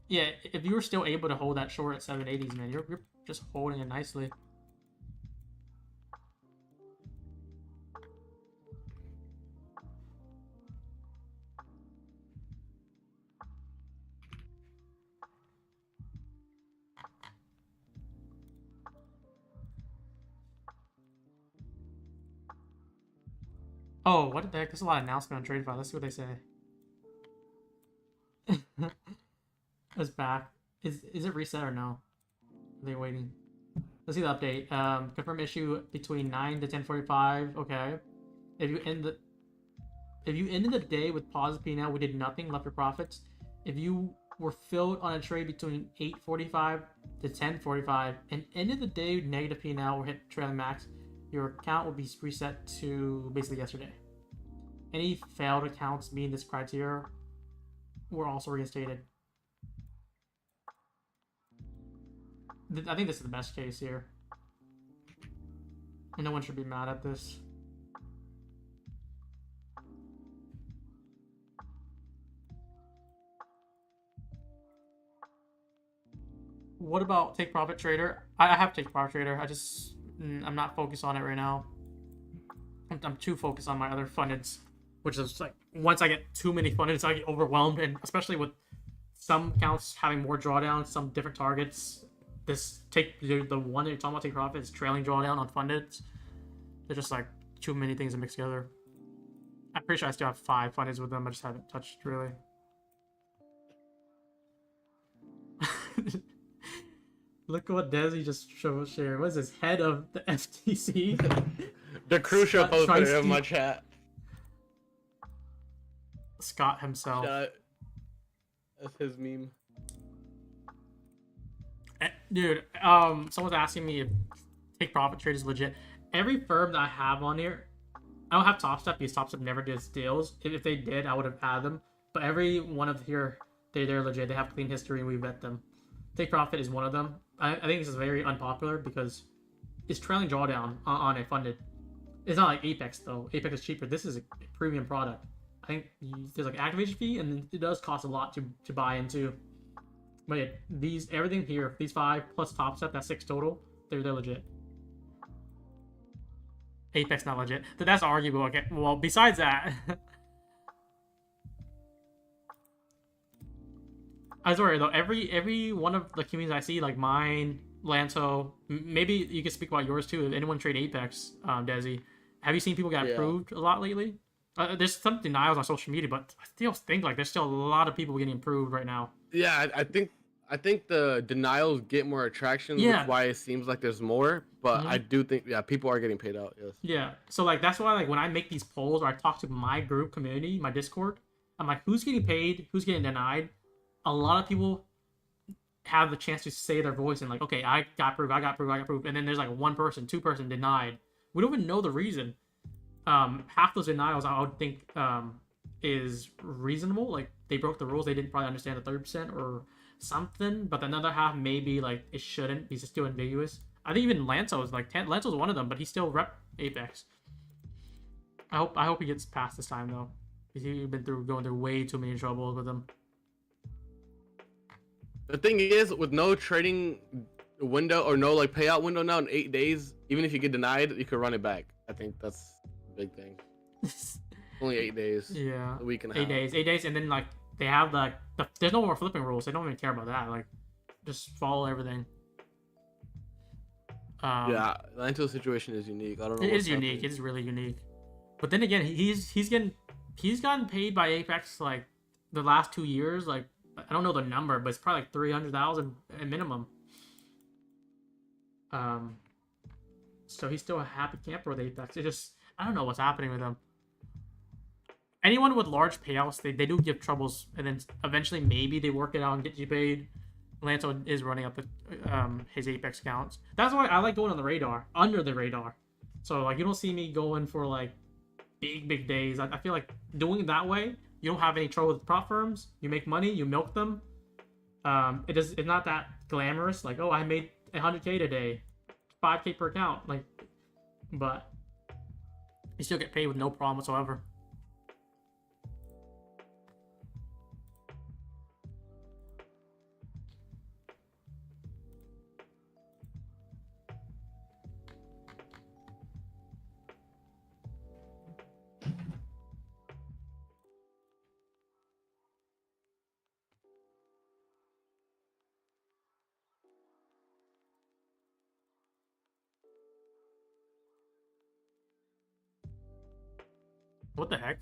Yeah, if you were still able to hold that short at 780s, man, you're just holding it nicely. Oh, what the heck? There's a lot of announcement on TradeFi. Let's see what they say. It's back. Is it reset or no? Are they waiting? Let's see the update. Confirm issue between 9 to 10:45. Okay. If you ended the day with positive P&L, we did nothing, left your profits. If you were filled on a trade between 8:45 to 10:45 and ended the day with negative P&L or hit trailing max, your account will be reset to basically yesterday. Any failed accounts meeting this criteria were also reinstated. I think this is the best case here. And no one should be mad at this. What about take profit trader? I have take profit trader. I'm not focused on it right now. I'm too focused on my other fundeds, which is like once I get too many fundeds, I get overwhelmed, and especially with some accounts having more drawdowns, some different targets. this the one that you're talking about, take profit, is trailing drawdown on funded. They're just like too many things to mix together. I'm pretty sure I still have 5 fundeds with them. I just haven't touched really. Look at what Desi just shared. What is this? Head of the FTC? The crucial Scott posted it in Treisky. my chat. Scott himself. Shout out. That's his meme. Dude, someone's asking me if take profit trade is legit. Every firm that I have on here, I don't have TopStep because TopStep never does deals. If they did, I would have had them. But every one of here, they're legit. They have clean history and we vet them. Take profit is one of them. I think this is very unpopular because it's trailing drawdown on a funded. It's not like Apex though. Apex is cheaper. This is a premium product. I think there's like activation fee and it does cost a lot to buy into. But yeah, everything here, these 5 plus TopStep, that's 6 total. They're legit. Apex not legit. That's arguable. Okay. Well, besides that, I swear though, every one of the communities I see, like mine, Lanto, maybe you can speak about yours too. If anyone trade Apex, Desi, have you seen people get approved a lot lately? There's some denials on social media, but I still think like there's still a lot of people getting approved right now. Yeah, I think the denials get more attraction, which is why it seems like there's more. But I do think people are getting paid out. Yes. Yeah. So like that's why like when I make these polls or I talk to my group community, my Discord, I'm like, who's getting paid? Who's getting denied? A lot of people have the chance to say their voice and like, okay, I got approved, and then there's like 1 person, 2 person denied. We don't even know the reason. Half those denials I would think is reasonable. Like they broke the rules, they didn't probably understand the 30% or something. But another half maybe like it shouldn't. He's still ambiguous. I think even Lanto is like Lanto's one of them, but he still rep Apex. I hope he gets past this time though. He's been going through way too many troubles with him. The thing is, with no trading window or no like payout window now in 8 days, even if you get denied, you can run it back. I think that's a big thing. Only 8 days. Yeah. A week and a 8 half. days. 8 days, and then like they have the there's no more flipping rules. They don't even care about that. Like just follow everything. Yeah, the Lanto situation is unique. I don't know. It is unique. It is really unique. But then again, he's gotten paid by Apex like the last 2 years. Like I don't know the number, but it's probably like 300,000 at minimum. So he's still a happy camper with Apex. It just I don't know what's happening with him. Anyone with large payouts, they do give troubles, and then eventually maybe they work it out and get you paid. Lanto is running up his Apex counts. That's why I like going on the radar, under the radar. So like you don't see me going for like big days. I feel like doing it that way, you don't have any trouble with prop firms. You make money, you milk them. It's not that glamorous. Like, oh, I made 100K today, 5K per account. Like, but you still get paid with no problem whatsoever. What the heck?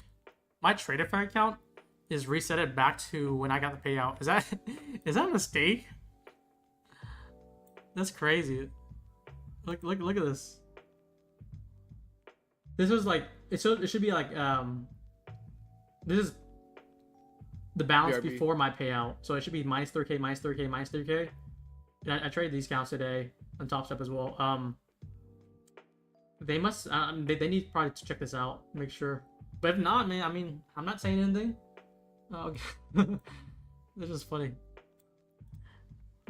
My TraderFi account is resetted back to when I got the payout. Is that a mistake? That's crazy. Look at this. This was like it should be like this is the balance BRB. before my payout. So it should be minus 3K, minus 3K, minus 3K. And I traded these counts today on TopStep as well. They must they need probably to check this out, make sure. But if not, man, I mean, I'm not saying anything. Oh, this is funny.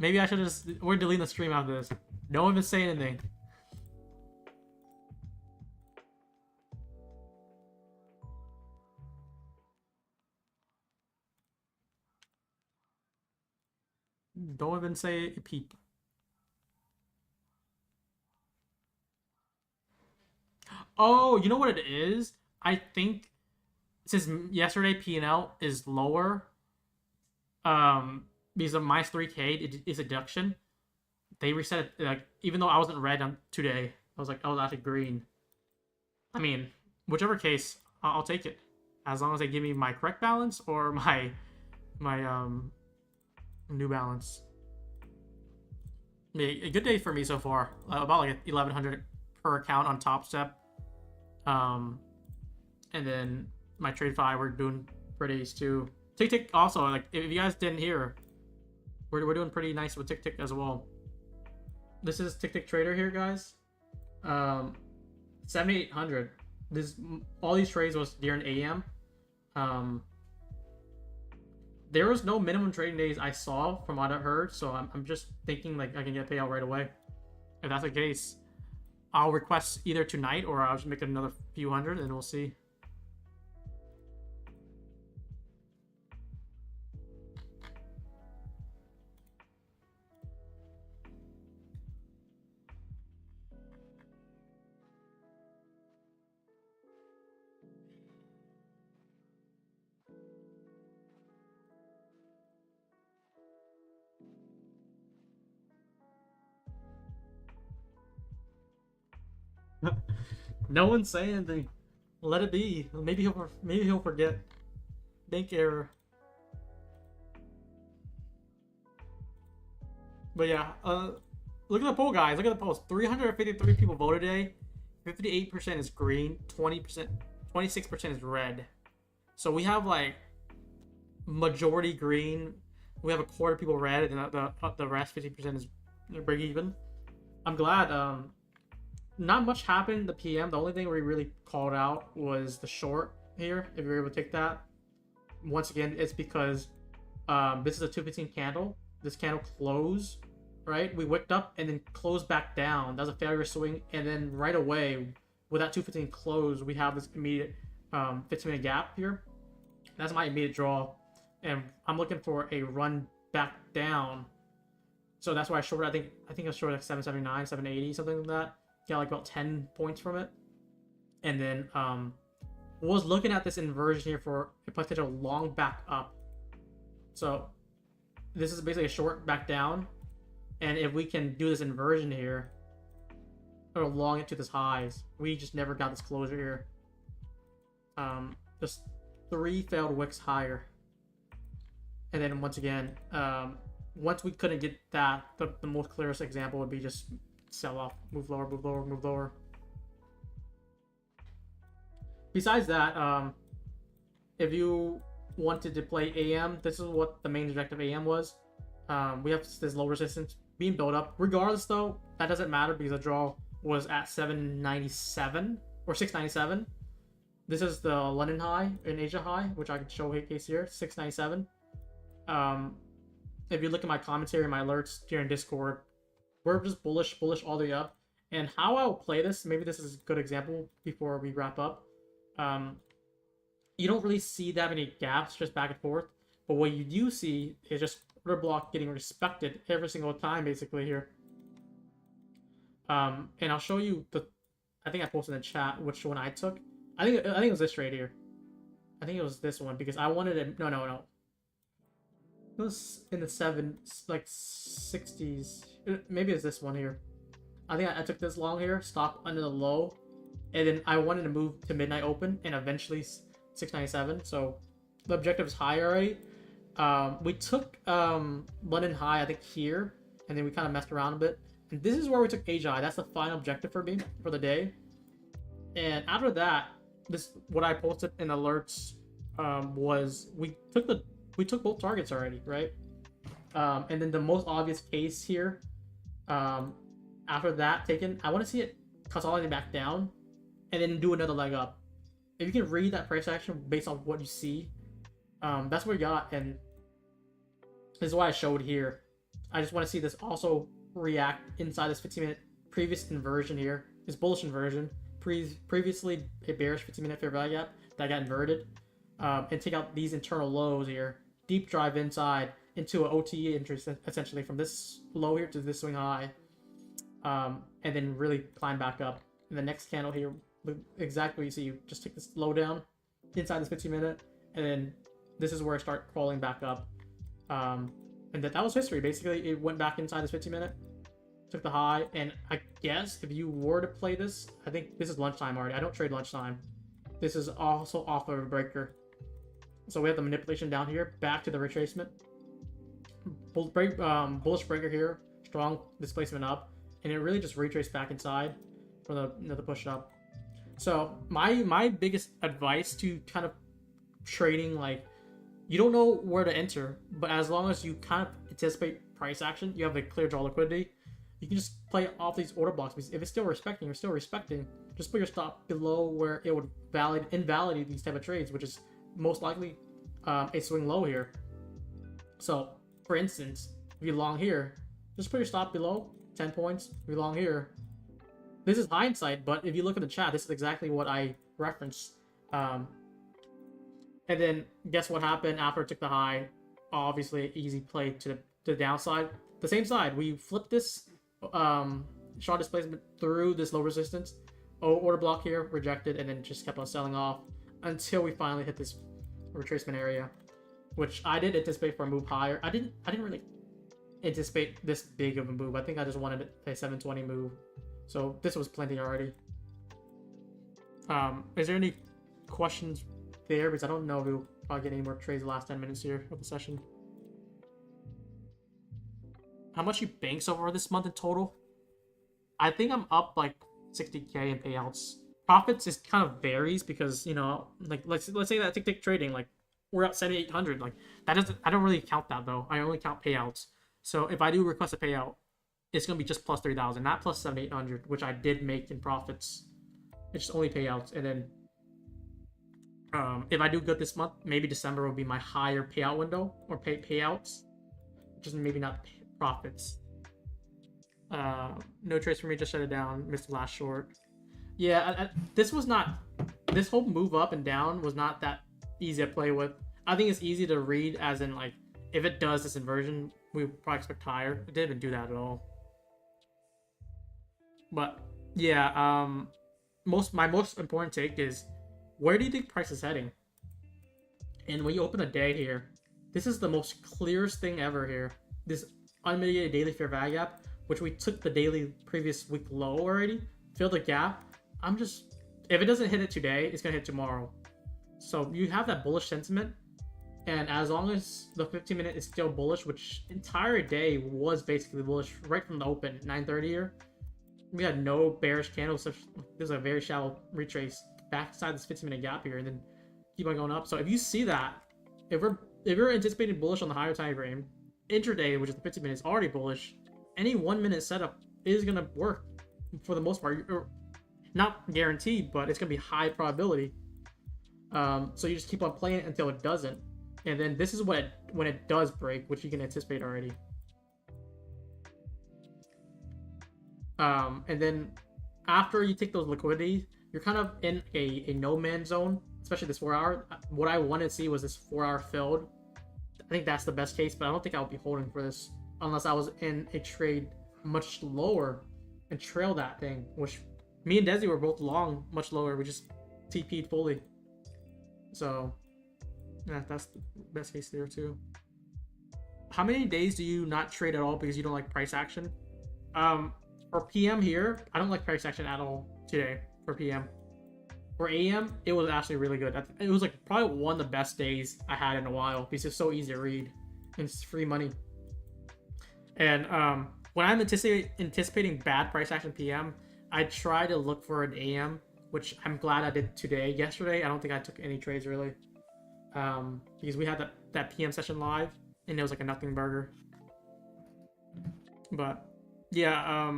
Maybe I should we're deleting the stream after this. No one even say anything. Don't even say a peep. Oh, you know what it is? I think since yesterday P&L is lower, because of minus 3K is a deduction. they reset it, like, even though I wasn't red on today, I was actually green. I mean, whichever case, I'll take it, as long as they give me my correct balance or my new balance. A good day for me so far. About like 1100 per account on Top Step. And then my trade fi, we're doing pretty ace too. Tick also, like, if you guys didn't hear, we're doing pretty nice with Tick as well. This is Tick Trader here, guys. 7800. All these trades was during AM. There was no minimum trading days I saw from what I heard, so I'm just thinking like I can get payout right away. If that's the case, I'll request either tonight or I'll just make it another few hundred and we'll see. No one's saying anything. Let it be. Maybe he'll forget. Bank error. But yeah, look at the poll, guys. Look at the polls. 353 people voted today. 58% is green. 26% is red. So we have like majority green. We have a quarter people red, and the rest 50% is break even. I'm glad. Not much happened in the PM. The only thing we really called out was the short here. If you're able to take that, once again, it's because this is a 215 candle. This candle closed, right? We wicked up and then closed back down. That was a failure swing, and then right away, with that 215 close, we have this immediate 15-minute gap here. That's my immediate draw, and I'm looking for a run back down. So that's why I shorted. I think I shorted like 779, 780, something like that. Got like about 10 points from it. And then was looking at this inversion here for a potential long back up. So this is basically a short back down. And if we can do this inversion here, or long it to this highs, we just never got this closure here. Just 3 failed wicks higher. And then once again, once we couldn't get that, the most clearest example would be just sell off, move lower, move lower, move lower. Besides that, if you wanted to play AM, this is what the main objective AM was. We have this low resistance being built up. Regardless, though, that doesn't matter because the draw was at 797 or 697. This is the London high and Asia high, which I can show a case here, 697. If you look at my commentary and my alerts during Discord, we're just bullish all the way up. And how I'll play this, maybe this is a good example before we wrap up. You don't really see that many gaps just back and forth, but what you do see is just order block getting respected every single time, basically here. And I'll show you I think I posted in the chat which one I took. I think it was this trade here. I think it was this one because I wanted it. No. It was in the 60s. Maybe it's this one here. I think I took this long here, stop under the low, and then I wanted to move to midnight open and eventually 697. So the objective is high already. We took London high, I think here, and then we kind of messed around a bit. And this is where we took HI. That's the final objective for me for the day. And after that, what I posted in alerts was we took both targets already, right? And then the most obvious case here, after that taken, I want to see it consolidate back down and then do another leg up. If you can read that price action based on what you see, that's what we got. And this is why I showed here. I just want to see this also react inside this 15-minute previous inversion here, this bullish inversion, previously a bearish 15-minute fair value gap that got inverted, and take out these internal lows here, deep drive inside into an OTE interest essentially from this low here to this swing high, and then really climb back up. In the next candle here, exactly what you see, you just take this low down inside this 15-minute, and then this is where I start crawling back up. And that was history. Basically, it went back inside this 15-minute, took the high, and I guess if you were to play this, I think this is lunchtime already. I don't trade lunchtime. This is also off of a breaker. So we have the manipulation down here, back to the retracement. Bullish breaker here, strong displacement up, and it really just retraced back inside for the push up. So my biggest advice to kind of trading, like, you don't know where to enter, but as long as you kind of anticipate price action, you have a clear draw liquidity, you can just play off these order blocks, because if it's still respecting, you're still respecting. Just put your stop below where it would invalidate these type of trades, which is most likely a swing low here. So for instance, if you long here, just put your stop below 10 points. If you long here, this is hindsight, but if you look at the chat, this is exactly what I referenced. And then guess what happened after it took the high? Obviously, easy play to the downside. The same side, we flipped this short displacement through this low resistance. Order block here, rejected, and then just kept on selling off until we finally hit this retracement area, which I did anticipate for a move higher. I didn't really anticipate this big of a move. I think I just wanted a 720 move. So this was plenty already. Is there any questions there? Because I don't know if we'll probably get any more trades the last 10 minutes here of the session. How much you bank so far this month in total? I think I'm up like 60K in payouts. Profits is kind of varies because, you know, like let's say that tick trading, like we're at 7,800. Like that doesn't, I don't really count that though. I only count payouts. So if I do request a payout, it's gonna be just plus 3,000, not plus 7,800, which I did make in profits. It's just only payouts, and then if I do good this month, maybe December will be my higher payout window or payouts, just maybe not profits. No trades for me, just shut it down. Missed the last short. Yeah, this was not. This whole move up and down was not that easy to play with. I think it's easy to read, as in like if it does this inversion, we would probably expect higher. It didn't even do that at all. But yeah, my most important take is, where do you think price is heading? And when you open a day here, this is the most clearest thing ever here. This unmitigated daily fair value gap, which we took the daily previous week low already, filled the gap. I'm just, if it doesn't hit it today, it's gonna hit tomorrow. So you have that bullish sentiment, and as long as the 15-minute is still bullish, which entire day was basically bullish right from the open, 9:30 here. We had no bearish candles. So there's a very shallow retrace back inside this 15-minute gap here, and then keep on going up. So if you see that, if you're anticipating bullish on the higher time frame, intraday, which is the 15-minute, is already bullish. Any 1-minute setup is gonna work for the most part. Not guaranteed, but it's gonna be high probability. So you just keep on playing it until it doesn't, and then this is when it does break, which you can anticipate already. And then after you take those liquidity, you're kind of in a no man's zone, especially this 4 hour. What I wanted to see was this 4 hour filled. I think that's the best case, but I don't think I would be holding for this unless I was in a trade much lower and trail that thing, which me and Desi were both long much lower. We just TP'd fully. So yeah, that's the best case there too. How many days do you not trade at all because you don't like price action? For PM here, I don't like price action at all today for PM. For AM, it was actually really good. It was like probably one of the best days I had in a while because it's so easy to read and it's free money. And when I'm anticipating bad price action PM, I try to look for an AM, which I'm glad I did today. Yesterday, I don't think I took any trades really, because we had that PM session live and it was like a nothing burger. But yeah,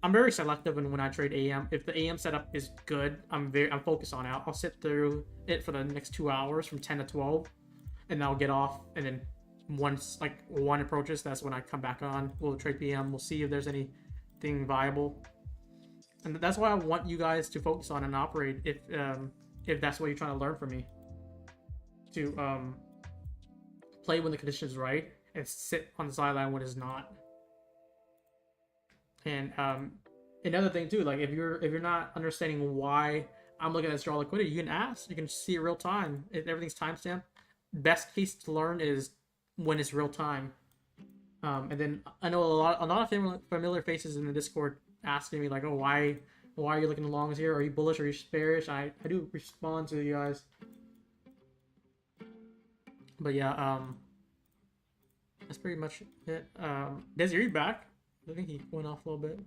I'm very selective when I trade AM. If the AM setup is good, I'm focused on it. I'll sit through it for the next 2 hours from 10 to 12, and I'll get off. And then once like one approaches, that's when I come back on. We'll trade PM. We'll see if there's anything viable, and that's why I want you guys to focus on and operate. If that's what you're trying to learn from me, to play when the condition is right and sit on the sideline when it's not. And another thing too, like if you're not understanding why I'm looking at this draw liquidity, you can ask. You can see it real time. If everything's timestamped, best case to learn is when it's real time. And then I know a lot of familiar faces in the Discord asking me like, "Oh, why are you looking at longs here? Are you bullish? Are you bearish?" I do respond to you guys. But yeah, that's pretty much it. Desi, are you back? I think he went off a little bit.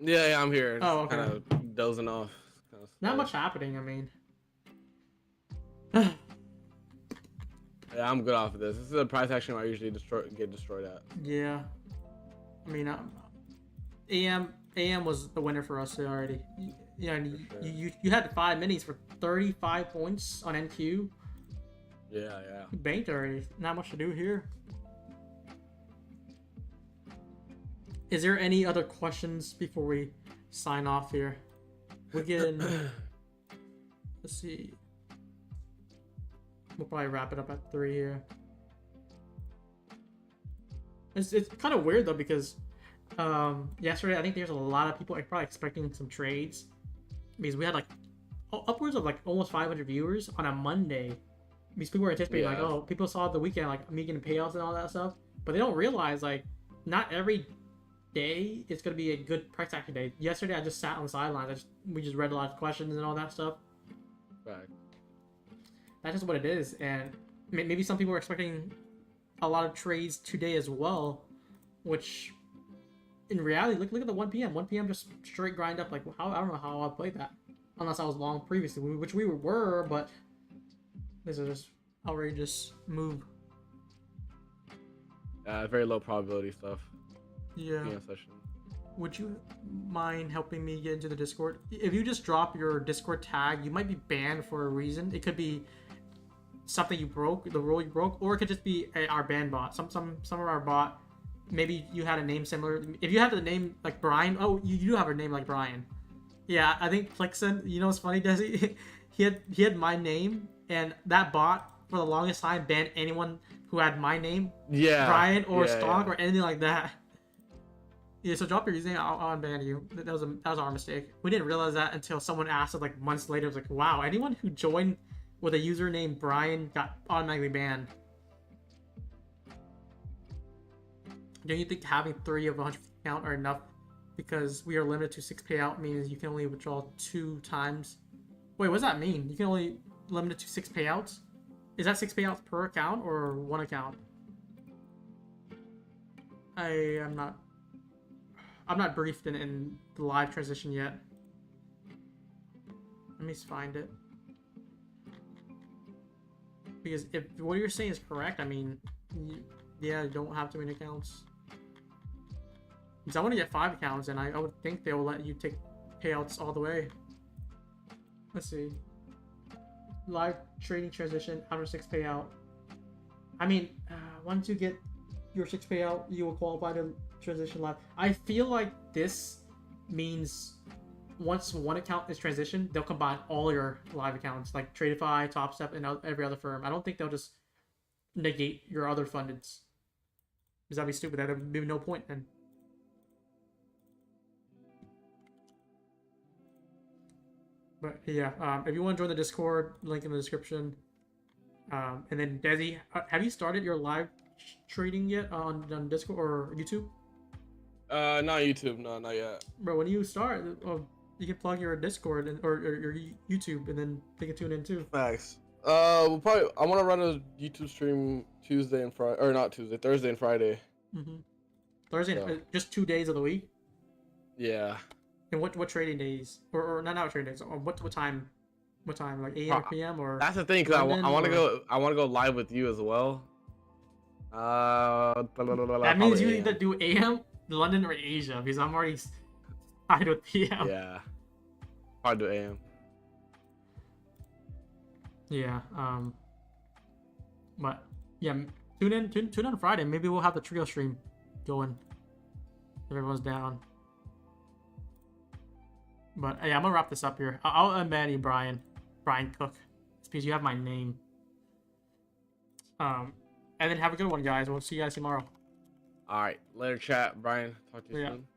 Yeah, I'm here. Oh, okay. Kind of dozing off. Kinda Not slow. much happening. I mean, Yeah, I'm good off of this. This is a price action where I usually get destroyed at. yeah. I mean, AM was the winner for us already. Yeah, and For sure. you had 5 minis for 35 points on NQ. Yeah. You banked already. Not much to do here. Is there any other questions before we sign off here? We can. Let's see. We'll probably wrap it up at 3 here. It's kind of weird though because yesterday I think there's a lot of people probably expecting some trades because we had like upwards of like almost 500 viewers on a Monday. Because people were anticipating like, Yeah. oh, people saw the weekend like me getting payouts and all that stuff, but they don't realize like not every day it's gonna be a good price action day. Yesterday I just sat on the sidelines. We just read a lot of questions and all that stuff. Right. That's just what it is, and maybe some people are expecting a lot of trades today as well, which in reality, look at the 1 p.m. 1 p.m. just straight grind up. Like, how, I don't know how I played that, unless I was long previously, which we were, but this is just outrageous move. Very low probability stuff. Yeah. PM session. Would you mind helping me get into the Discord? If you just drop your Discord tag, you might be banned for a reason. It could be something you broke, the rule you broke, or it could just be our ban bot. Some of our bot, maybe you had a name similar. If you have the name like Brian, oh, you do have a name like Brian. Yeah, I think Flixen, you know what's funny, Desi? he had my name, and that bot for the longest time banned anyone who had my name, Yeah. Brian or yeah, Stonk yeah. or anything like that. Yeah, so drop your username. I'll unban you. That was our mistake. We didn't realize that until someone asked us like months later. It was like, wow, anyone who joined with a username Brian got automatically banned. Don't you think having 3 of 100 count are enough? Because we are limited to 6 payout means you can only withdraw 2 times. Wait, what does that mean? You can only limit it to 6 payouts? Is that 6 payouts per account or 1 account? I'm not briefed in the live transition yet. Let me find it. Because if what you're saying is correct, I mean, yeah, you don't have too many accounts. Because I want to get 5 accounts, and I would think they will let you take payouts all the way. Let's see. Live trading transition, after 6 payout. I mean, once you get your 6 payout, you will qualify to transition live. I feel like this means once 1 account is transitioned, they'll combine all your live accounts, like Tradeify, TopStep, and every other firm. I don't think they'll just negate your other fundeds. Because that'd be stupid. That'd be no point then. But yeah, if you want to join the Discord, link in the description. And then Desi, have you started your live trading yet on Discord or YouTube? Not YouTube. No, not yet. Bro, when you start, you can plug your Discord or your YouTube, and then they can tune in too. Facts. I want to run a YouTube stream Tuesday and Friday, or not Tuesday, Thursday and Friday. Thursday, So. just 2 days of the week. Yeah. And what trading days, or not trading days, or what time? What time, like AM or PM or? That's the thing, cause I London, want to or- go. I want to go live with you as well. That means you either do AM, London, or Asia, because I'm already tied with PM. Yeah. Hard to AM. Yeah. But yeah, tune in on Friday. Maybe we'll have the trio stream going if everyone's down. But yeah, I'm gonna wrap this up here. I'll unban you, Brian Cook. It's because you have my name. And then have a good one, guys. We'll see you guys tomorrow. All right. Later, chat. Brian. Talk to you Yeah. soon.